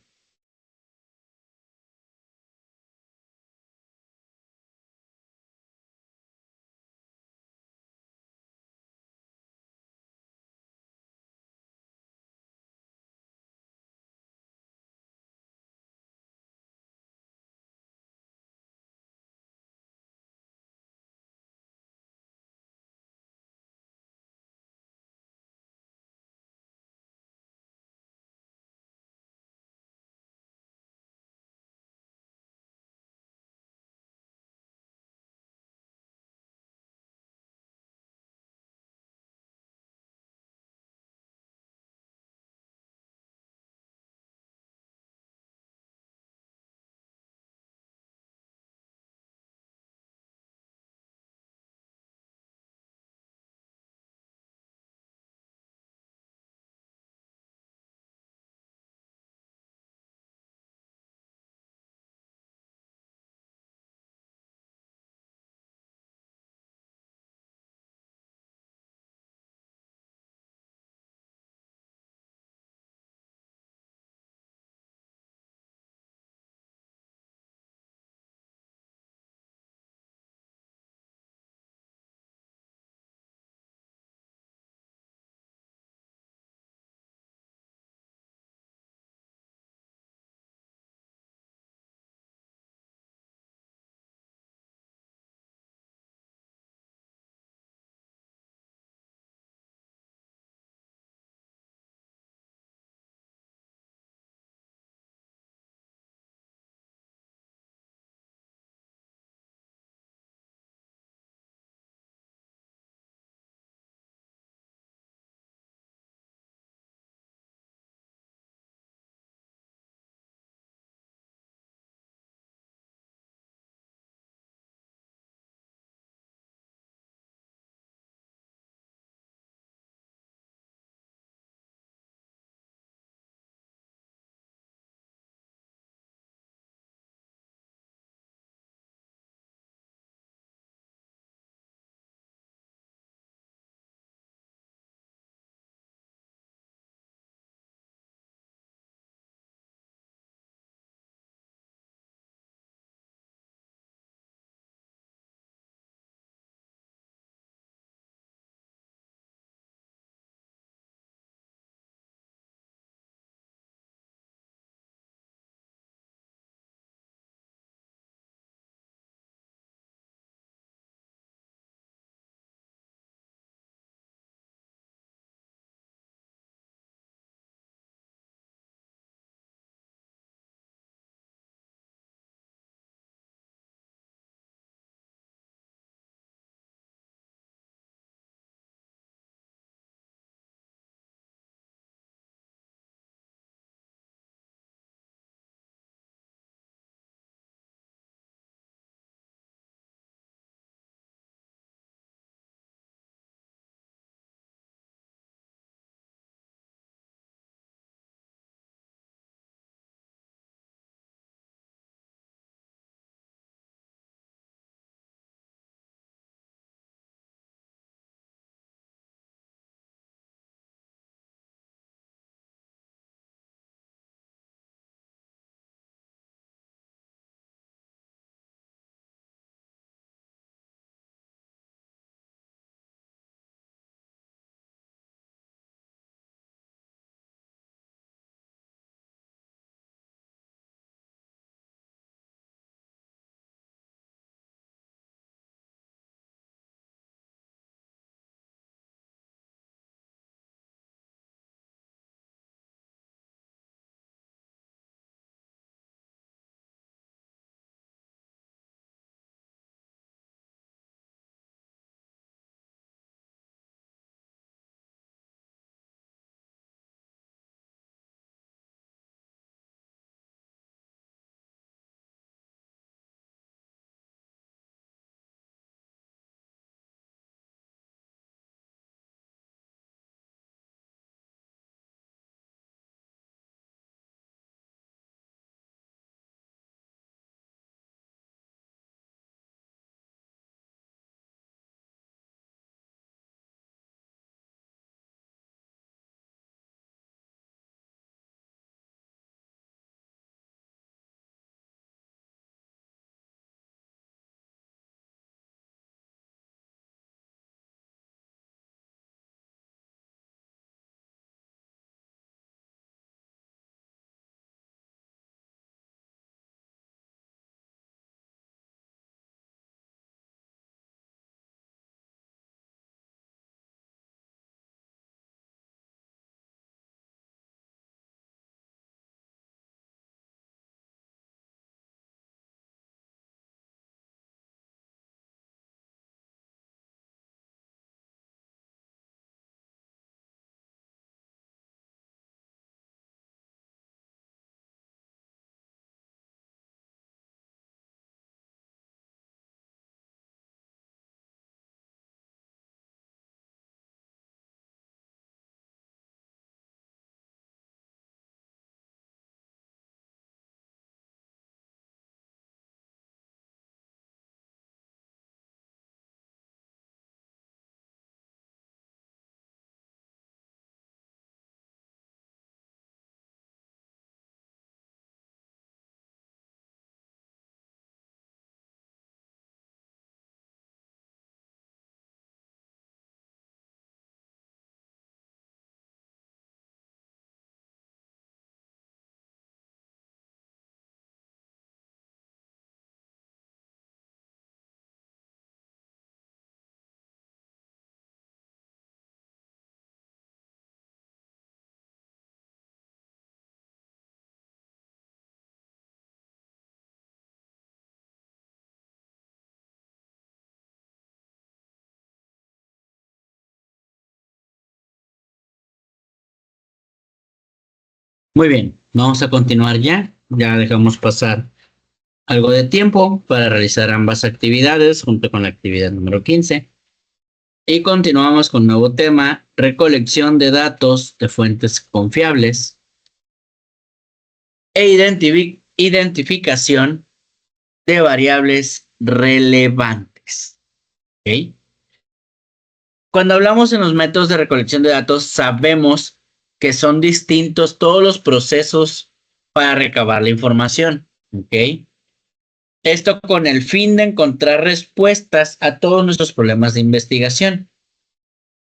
Muy bien, vamos a continuar ya. Ya dejamos pasar algo de tiempo para realizar ambas actividades junto con la actividad número 15. Y continuamos con un nuevo tema, recolección de datos de fuentes confiables e identificación de variables relevantes. ¿Ok? Cuando hablamos en los métodos de recolección de datos, sabemos que son distintos todos los procesos para recabar la información. ¿Ok? Esto con el fin de encontrar respuestas a todos nuestros problemas de investigación.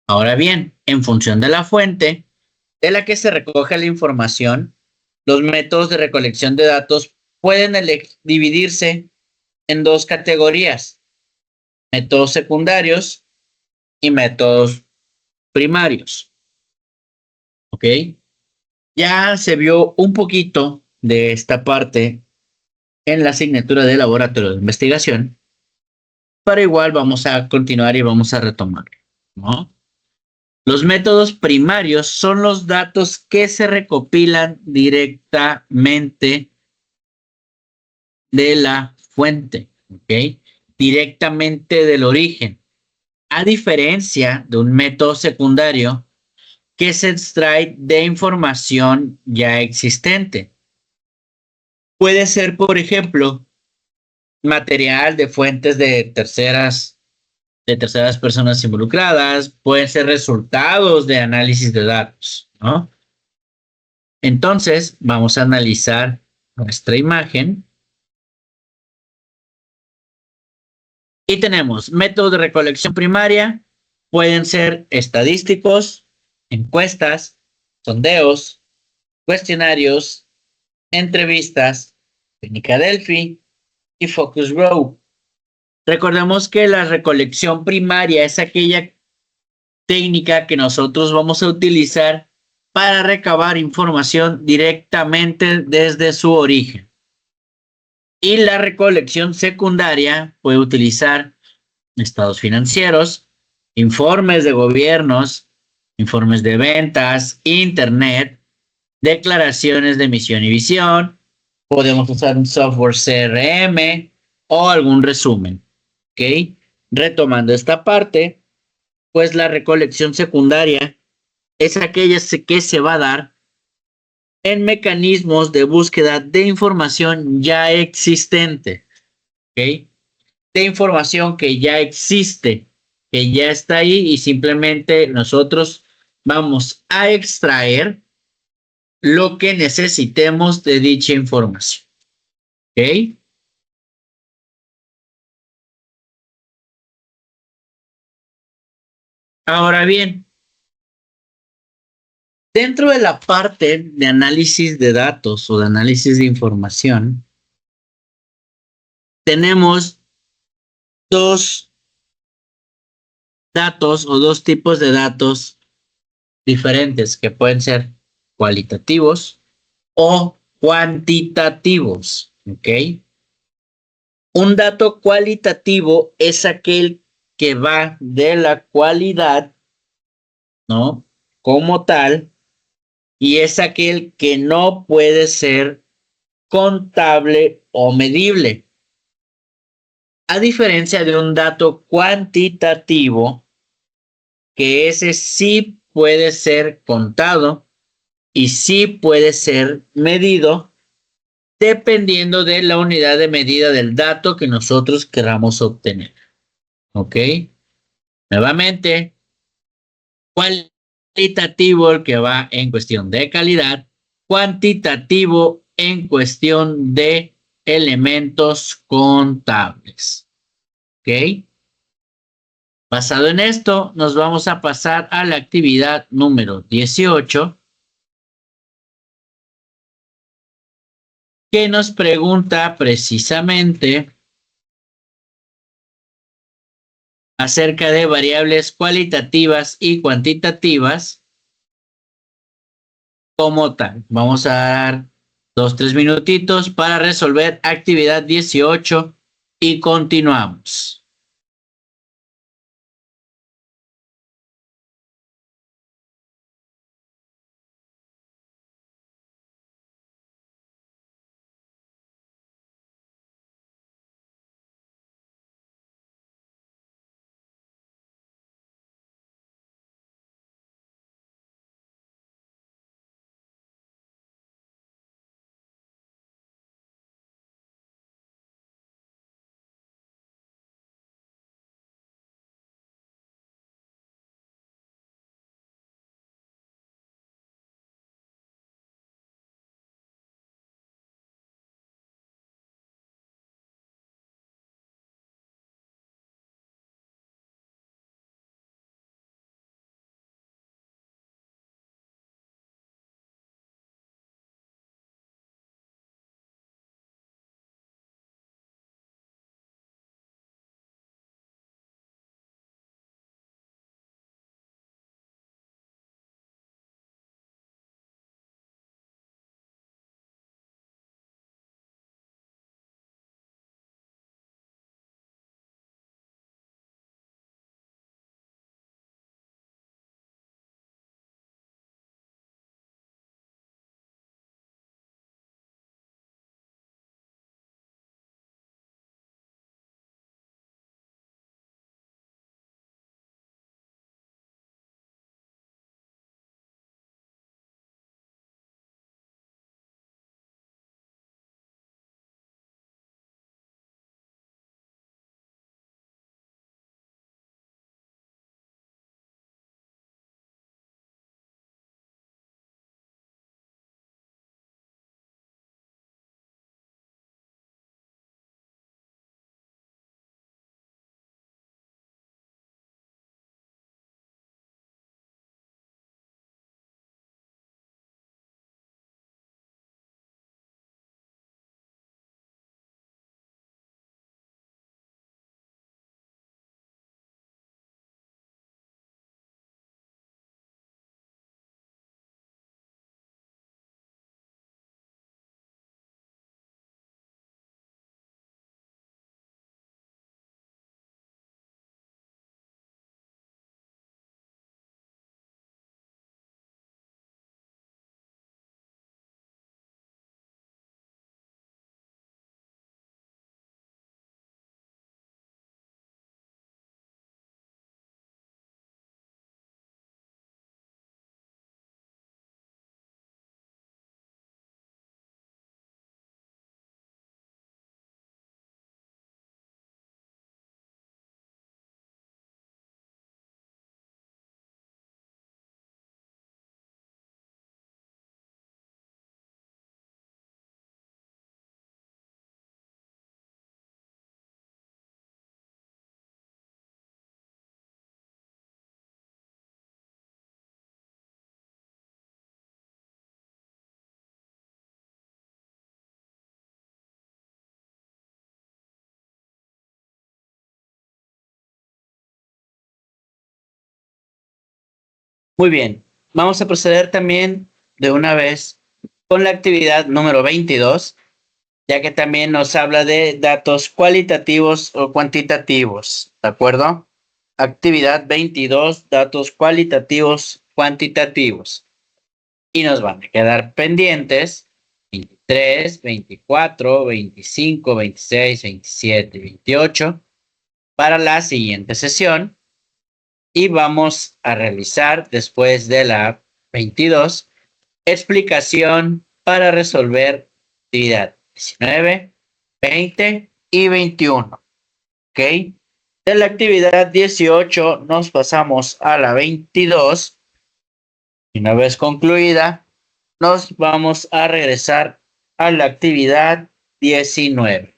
Ahora bien, en función de la fuente de la que se recoge la información, los métodos de recolección de datos pueden dividirse en dos categorías: métodos secundarios y métodos primarios. ¿Ok? Ya se vio un poquito de esta parte en la asignatura de laboratorio de investigación, pero igual vamos a continuar y vamos a retomar, ¿no? Los métodos primarios son los datos que se recopilan directamente de la fuente, ¿ok? Directamente del origen, a diferencia de un método secundario que se extrae de información ya existente. Puede ser, por ejemplo, material de fuentes de terceras personas involucradas, pueden ser resultados de análisis de datos, ¿no? Entonces, vamos a analizar nuestra imagen y tenemos métodos de recolección primaria, pueden ser estadísticos, encuestas, sondeos, cuestionarios, entrevistas, técnica Delphi y focus group. Recordemos que la recolección primaria es aquella técnica que nosotros vamos a utilizar para recabar información directamente desde su origen. Y la recolección secundaria puede utilizar estados financieros, informes de gobiernos, informes de ventas, internet, declaraciones de emisión y visión. Podemos usar un software CRM o algún resumen. ¿Ok? Retomando esta parte, pues la recolección secundaria es aquella que se va a dar en mecanismos de búsqueda de información ya existente. ¿Ok? De información que ya existe, que ya está ahí y simplemente nosotros vamos a extraer lo que necesitemos de dicha información. ¿Ok? Ahora bien, dentro de la parte de análisis de datos o de análisis de información, tenemos dos datos o dos tipos de datos diferentes que pueden ser cualitativos o cuantitativos. ¿Ok? Un dato cualitativo es aquel que va de la cualidad, ¿no? Como tal, y es aquel que no puede ser contable o medible. A diferencia de un dato cuantitativo, que ese sí puede ser contado y sí puede ser medido dependiendo de la unidad de medida del dato que nosotros queramos obtener. ¿Ok? Nuevamente, cualitativo el que va en cuestión de calidad, cuantitativo en cuestión de elementos contables. ¿Ok? Basado en esto, nos vamos a pasar a la actividad número 18, que nos pregunta precisamente acerca de variables cualitativas y cuantitativas como tal. Vamos a dar 2, 3 minutitos para resolver actividad 18 y continuamos. Muy bien, vamos a proceder también de una vez con la actividad número 22, ya que también nos habla de datos cualitativos o cuantitativos, ¿de acuerdo? Actividad 22, datos cualitativos, cuantitativos. Y nos van a quedar pendientes 23, 24, 25, 26, 27, 28 para la siguiente sesión. Y vamos a realizar después de la 22 explicación para resolver actividad 19, 20 y 21. ¿Ok? De la actividad 18 nos pasamos a la 22. Y una vez concluida, nos vamos a regresar a la actividad 19.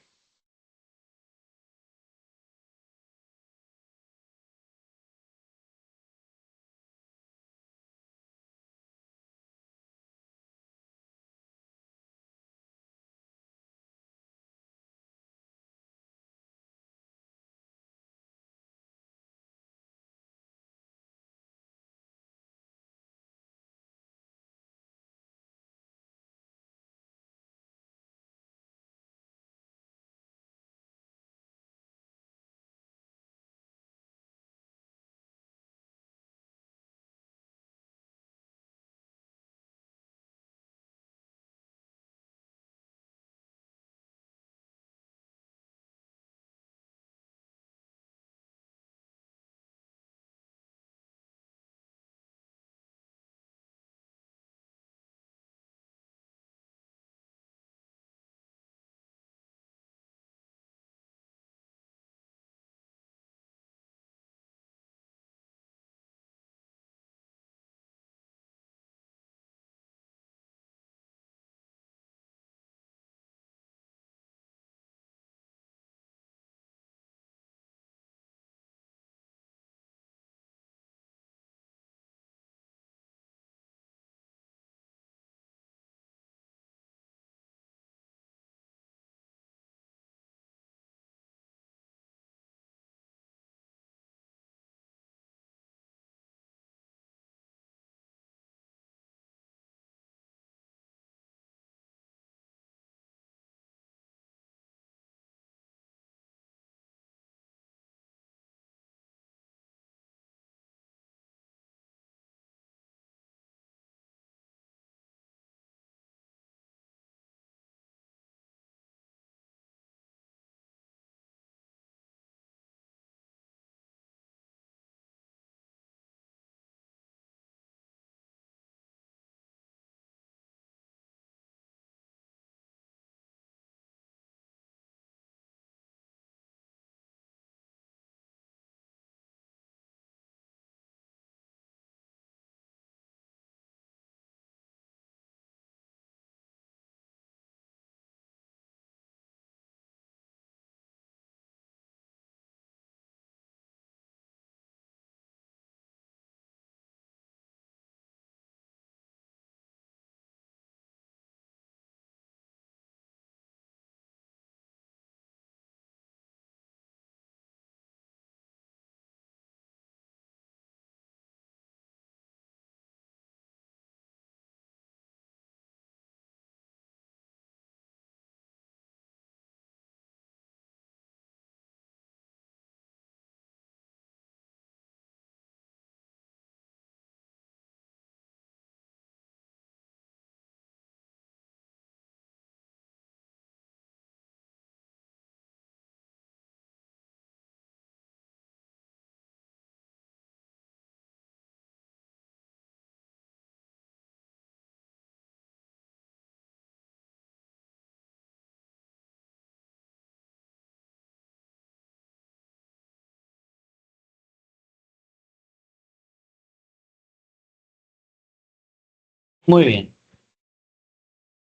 Muy bien.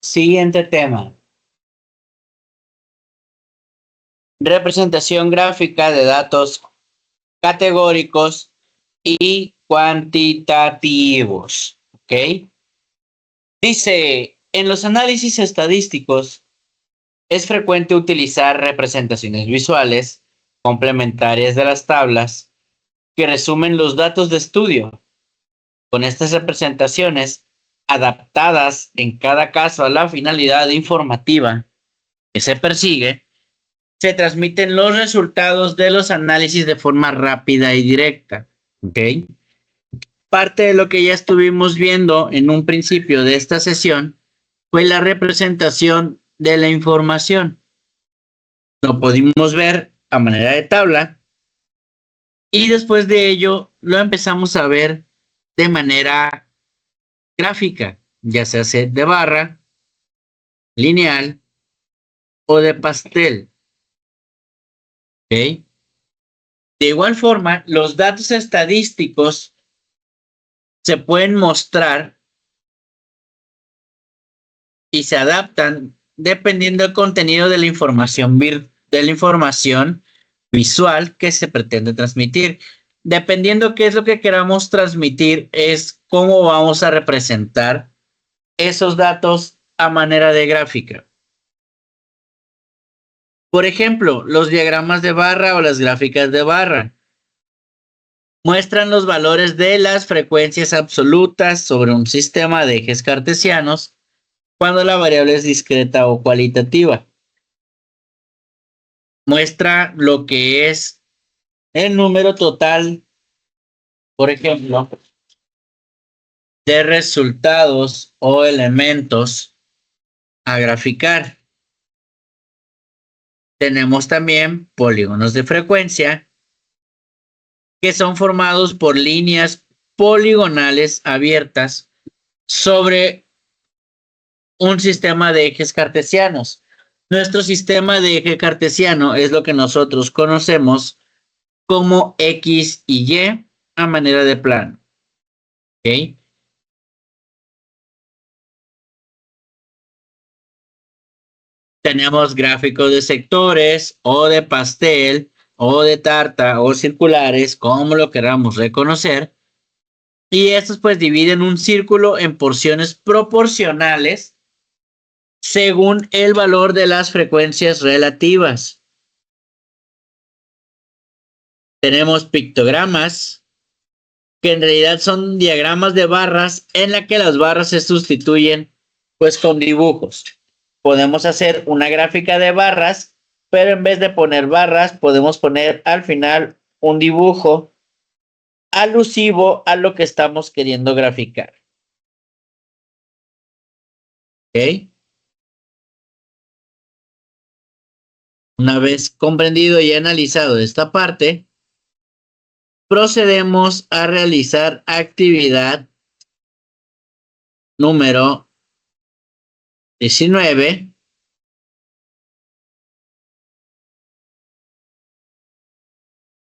Siguiente tema. Representación gráfica de datos categóricos y cuantitativos. ¿Ok? Dice, en los análisis estadísticos es frecuente utilizar representaciones visuales complementarias de las tablas que resumen los datos de estudio. Con estas representaciones, adaptadas en cada caso a la finalidad informativa que se persigue, se transmiten los resultados de los análisis de forma rápida y directa. ¿Ok? Parte de lo que ya estuvimos viendo en un principio de esta sesión fue la representación de la información. Lo pudimos ver a manera de tabla y después de ello lo empezamos a ver de manera gráfica, ya sea de barra, lineal o de pastel. ¿Ok? De igual forma, los datos estadísticos se pueden mostrar y se adaptan dependiendo del contenido de la información visual que se pretende transmitir. Dependiendo qué es lo que queramos transmitir, es cómo vamos a representar esos datos a manera de gráfica. Por ejemplo, los diagramas de barra o las gráficas de barra muestran los valores de las frecuencias absolutas sobre un sistema de ejes cartesianos cuando la variable es discreta o cualitativa. Muestra lo que es el número total, por ejemplo, de resultados o elementos a graficar. Tenemos también polígonos de frecuencia, que son formados por líneas poligonales abiertas sobre un sistema de ejes cartesianos. Nuestro sistema de eje cartesiano es lo que nosotros conocemos como X y Y a manera de plano. ¿Ok? Tenemos gráficos de sectores o de pastel o de tarta o circulares, como lo queramos reconocer. Y estos pues dividen un círculo en porciones proporcionales según el valor de las frecuencias relativas. Tenemos pictogramas, que en realidad son diagramas de barras en la que las barras se sustituyen pues con dibujos. Podemos hacer una gráfica de barras, pero en vez de poner barras, podemos poner al final un dibujo alusivo a lo que estamos queriendo graficar. ¿Ok? Una vez comprendido y analizado esta parte, procedemos a realizar actividad número 19,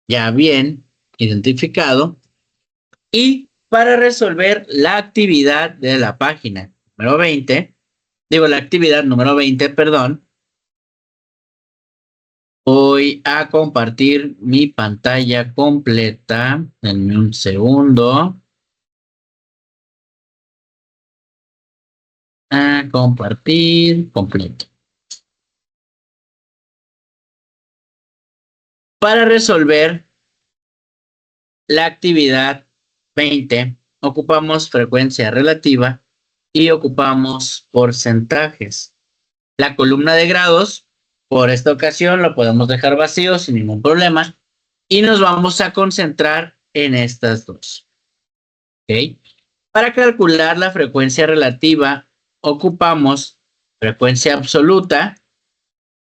ya bien identificado, y para resolver la actividad de la página número 20, la actividad número 20, perdón, voy a compartir mi pantalla completa. Denme un segundo. A compartir completo. Para resolver la actividad 20, ocupamos frecuencia relativa y ocupamos porcentajes. La columna de grados, por esta ocasión, lo podemos dejar vacío sin ningún problema y nos vamos a concentrar en estas dos. ¿Ok? Para calcular la frecuencia relativa, ocupamos frecuencia absoluta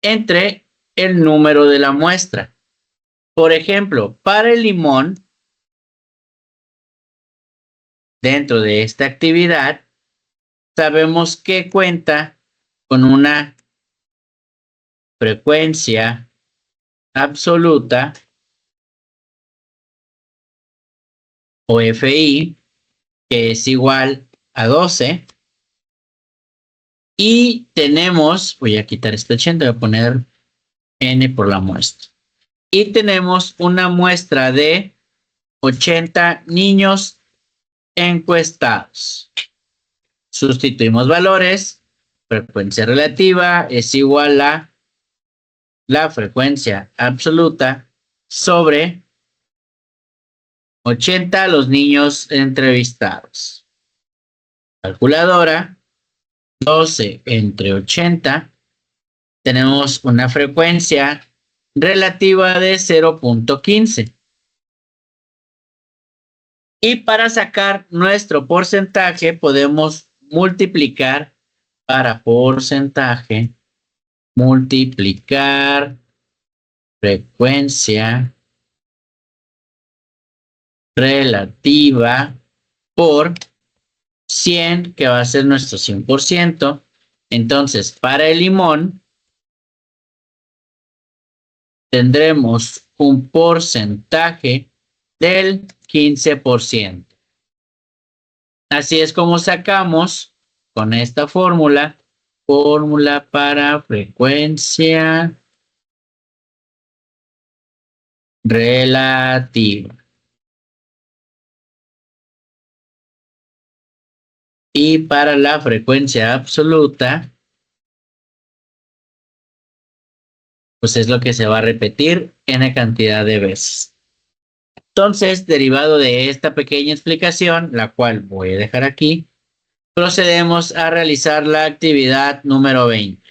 entre el número de la muestra. Por ejemplo, para el limón, dentro de esta actividad, sabemos que cuenta con una frecuencia absoluta o FI, que es igual a 12. Y tenemos, voy a quitar este 80, voy a poner N por la muestra. Y tenemos una muestra de 80 niños encuestados. Sustituimos valores. Frecuencia relativa es igual a la frecuencia absoluta sobre 80 los niños entrevistados. Calculadora, 12 entre 80. Tenemos una frecuencia relativa de 0.15. Y para sacar nuestro porcentaje podemos multiplicar para porcentaje, multiplicar frecuencia relativa por 100, que va a ser nuestro 100%. Entonces, para el limón tendremos un porcentaje del 15%. Así es como sacamos con esta fórmula para frecuencia relativa. Y para la frecuencia absoluta, pues es lo que se va a repetir n cantidad de veces. Entonces, derivado de esta pequeña explicación, la cual voy a dejar aquí, procedemos a realizar la actividad número 20.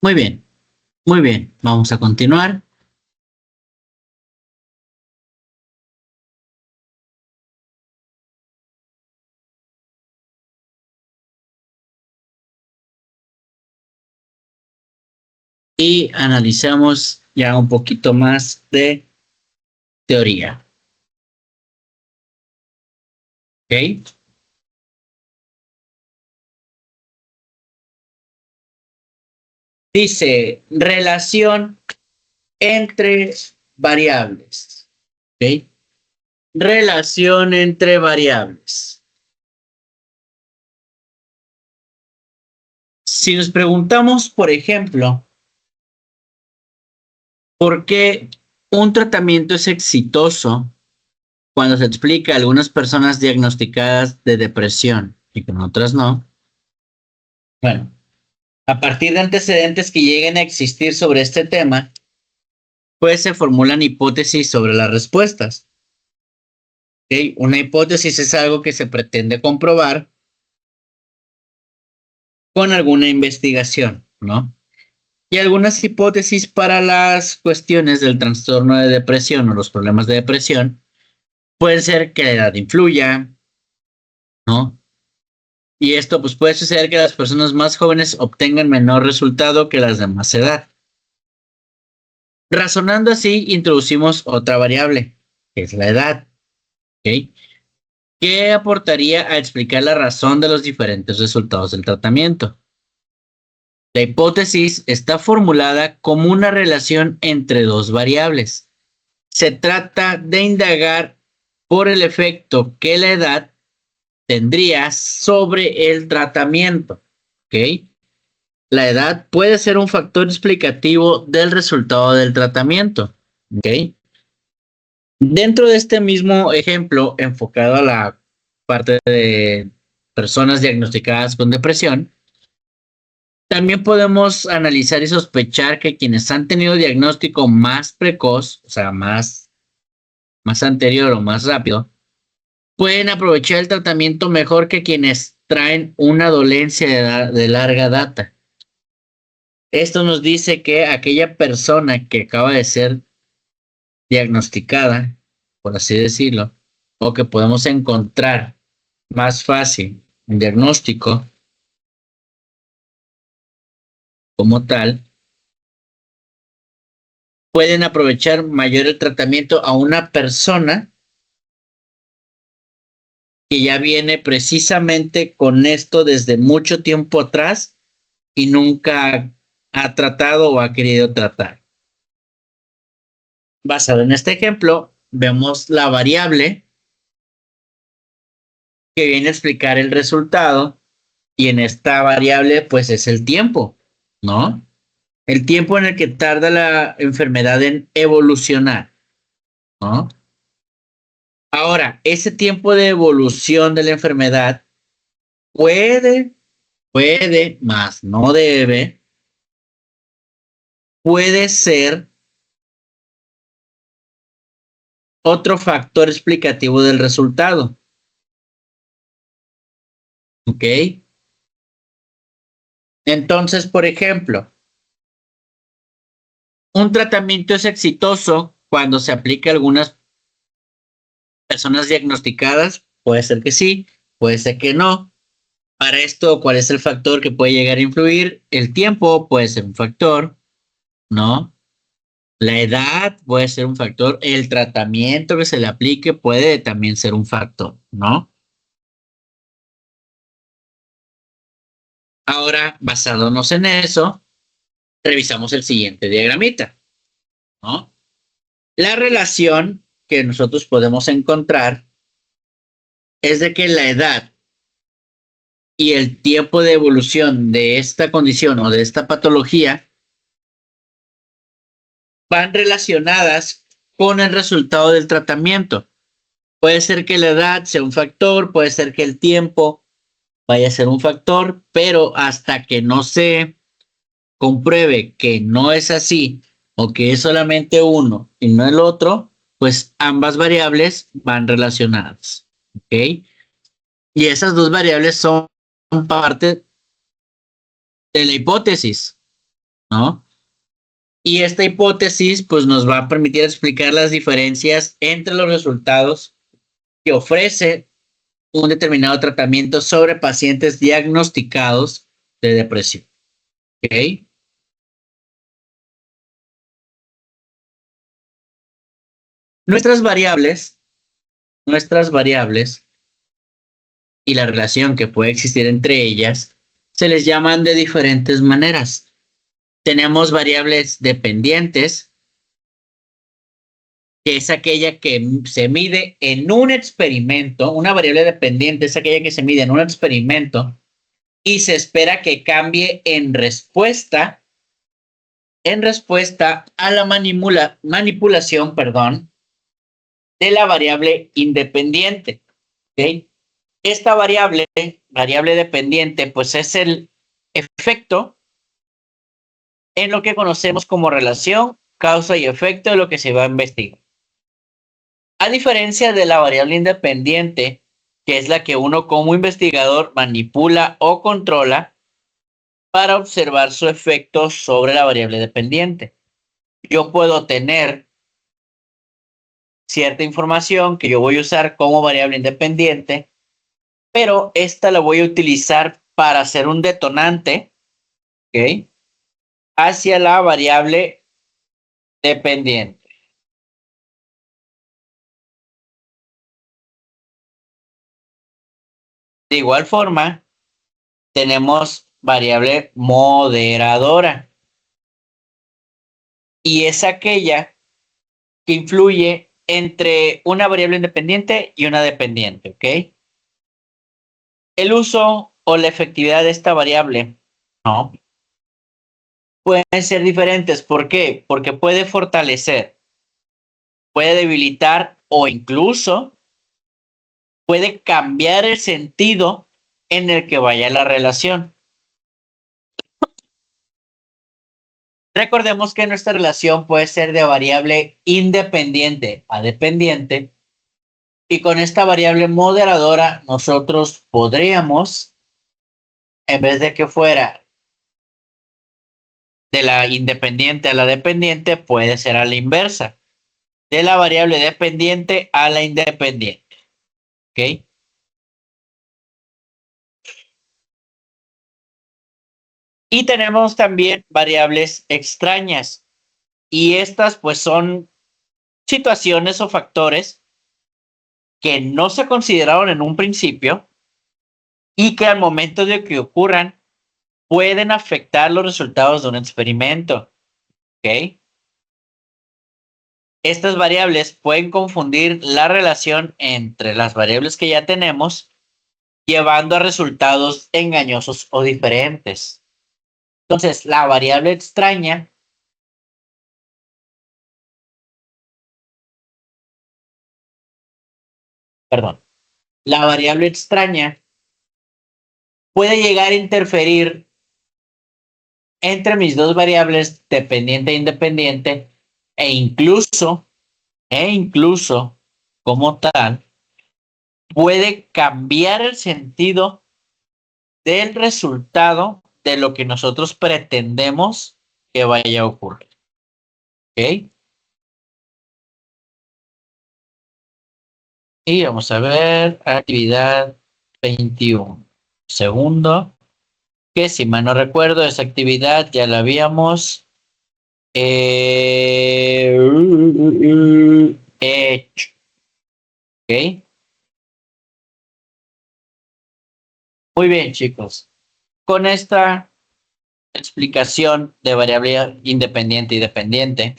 Muy bien, muy bien. Vamos a continuar. Y analizamos ya un poquito más de teoría. ¿Ok? Dice relación entre variables. ¿Ok? Relación entre variables. Si nos preguntamos, por ejemplo, ¿por qué un tratamiento es exitoso cuando se explica a algunas personas diagnosticadas de depresión y con otras no? Bueno, a partir de antecedentes que lleguen a existir sobre este tema, pues se formulan hipótesis sobre las respuestas. ¿Ok? Una hipótesis es algo que se pretende comprobar con alguna investigación, ¿no? Y algunas hipótesis para las cuestiones del trastorno de depresión o los problemas de depresión pueden ser que la edad influya, ¿no? Y esto pues puede suceder que las personas más jóvenes obtengan menor resultado que las de más edad. Razonando así, introducimos otra variable, que es la edad, ¿ok? Que aportaría a explicar la razón de los diferentes resultados del tratamiento. La hipótesis está formulada como una relación entre dos variables. Se trata de indagar por el efecto que la edad tendría sobre el tratamiento. ¿Ok? La edad puede ser un factor explicativo del resultado del tratamiento. ¿Ok? Dentro de este mismo ejemplo, enfocado a la parte de personas diagnosticadas con depresión, también podemos analizar y sospechar que quienes han tenido diagnóstico más precoz, o sea, más anterior o más rápido, pueden aprovechar el tratamiento mejor que quienes traen una dolencia de larga data. Esto nos dice que aquella persona que acaba de ser diagnosticada, por así decirlo, o que podemos encontrar más fácil un diagnóstico como tal, pueden aprovechar mayor el tratamiento a una persona que ya viene precisamente con esto desde mucho tiempo atrás y nunca ha tratado o ha querido tratar. Basado en este ejemplo, vemos la variable que viene a explicar el resultado y en esta variable pues es el tiempo, ¿no? El tiempo en el que tarda la enfermedad en evolucionar, ¿no? Ahora, ese tiempo de evolución de la enfermedad puede, más no debe, puede ser otro factor explicativo del resultado, ¿ok? Entonces, por ejemplo, un tratamiento es exitoso cuando se aplica a algunas personas diagnosticadas, puede ser que sí, puede ser que no. Para esto, ¿cuál es el factor que puede llegar a influir? El tiempo puede ser un factor, ¿no? La edad puede ser un factor, el tratamiento que se le aplique puede también ser un factor, ¿no? Ahora, basándonos en eso, revisamos el siguiente diagramita, ¿no? La relación que nosotros podemos encontrar es de que la edad y el tiempo de evolución de esta condición o de esta patología van relacionadas con el resultado del tratamiento. Puede ser que la edad sea un factor, puede ser que el tiempo vaya a ser un factor, pero hasta que no se compruebe que no es así o que es solamente uno y no el otro, pues ambas variables van relacionadas. ¿Ok? Y esas dos variables son parte de la hipótesis, ¿no? Y esta hipótesis pues nos va a permitir explicar las diferencias entre los resultados que ofrece un determinado tratamiento sobre pacientes diagnosticados de depresión. ¿Ok? Nuestras variables, nuestras variables y la relación que puede existir entre ellas se les llaman de diferentes maneras. Tenemos variables dependientes, que es aquella que se mide en un experimento. Una variable dependiente es aquella que se mide en un experimento y se espera que cambie en respuesta a la manipulación, perdón, de la variable independiente. ¿Okay? Esta variable dependiente, pues es el efecto en lo que conocemos como relación, causa y efecto de lo que se va a investigar. A diferencia de la variable independiente, que es la que uno como investigador manipula o controla para observar su efecto sobre la variable dependiente. Yo puedo tener cierta información que yo voy a usar como variable independiente, pero esta la voy a utilizar para hacer un detonante, ¿ok? Hacia la variable dependiente. De igual forma, tenemos variable moderadora y es aquella que influye entre una variable independiente y una dependiente, ¿ok? El uso o la efectividad de esta variable, ¿no? Pueden ser diferentes. ¿Por qué? Porque puede fortalecer, puede debilitar o incluso puede cambiar el sentido en el que vaya la relación. Recordemos que nuestra relación puede ser de variable independiente a dependiente y con esta variable moderadora nosotros podríamos, en vez de que fuera de la independiente a la dependiente, puede ser a la inversa, de la variable dependiente a la independiente. ¿Ok? Y tenemos también variables extrañas. Y estas pues son situaciones o factores que no se consideraron en un principio y que al momento de que ocurran pueden afectar los resultados de un experimento. ¿Ok? Estas variables pueden confundir la relación entre las variables que ya tenemos, llevando a resultados engañosos o diferentes. Entonces, la variable extraña, perdón, la variable extraña puede llegar a interferir entre mis dos variables dependiente e independiente e incluso como tal puede cambiar el sentido del resultado de lo que nosotros pretendemos que vaya a ocurrir. ¿Ok? Y vamos a ver actividad 21. Segundo, que si mal no recuerdo, esa actividad ya la habíamos hecho. ¿Ok? Muy bien, chicos. Con esta explicación de variable independiente y dependiente,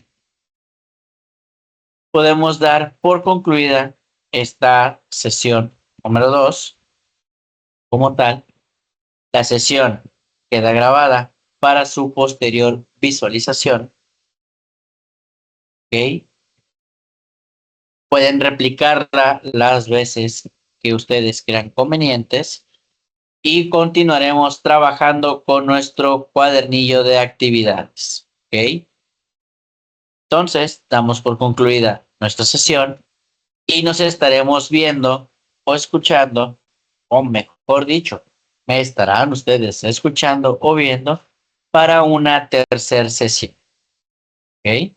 podemos dar por concluida esta sesión número 2 como tal. La sesión queda grabada para su posterior visualización. ¿Ok? Pueden replicarla las veces que ustedes crean convenientes y continuaremos trabajando con nuestro cuadernillo de actividades. ¿Ok? Entonces, damos por concluida nuestra sesión y nos estaremos viendo o escuchando, o mejor dicho, me estarán ustedes escuchando o viendo para una tercera sesión. ¿Ok?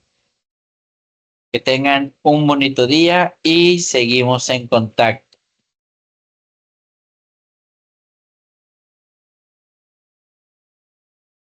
Que tengan un bonito día y seguimos en contacto.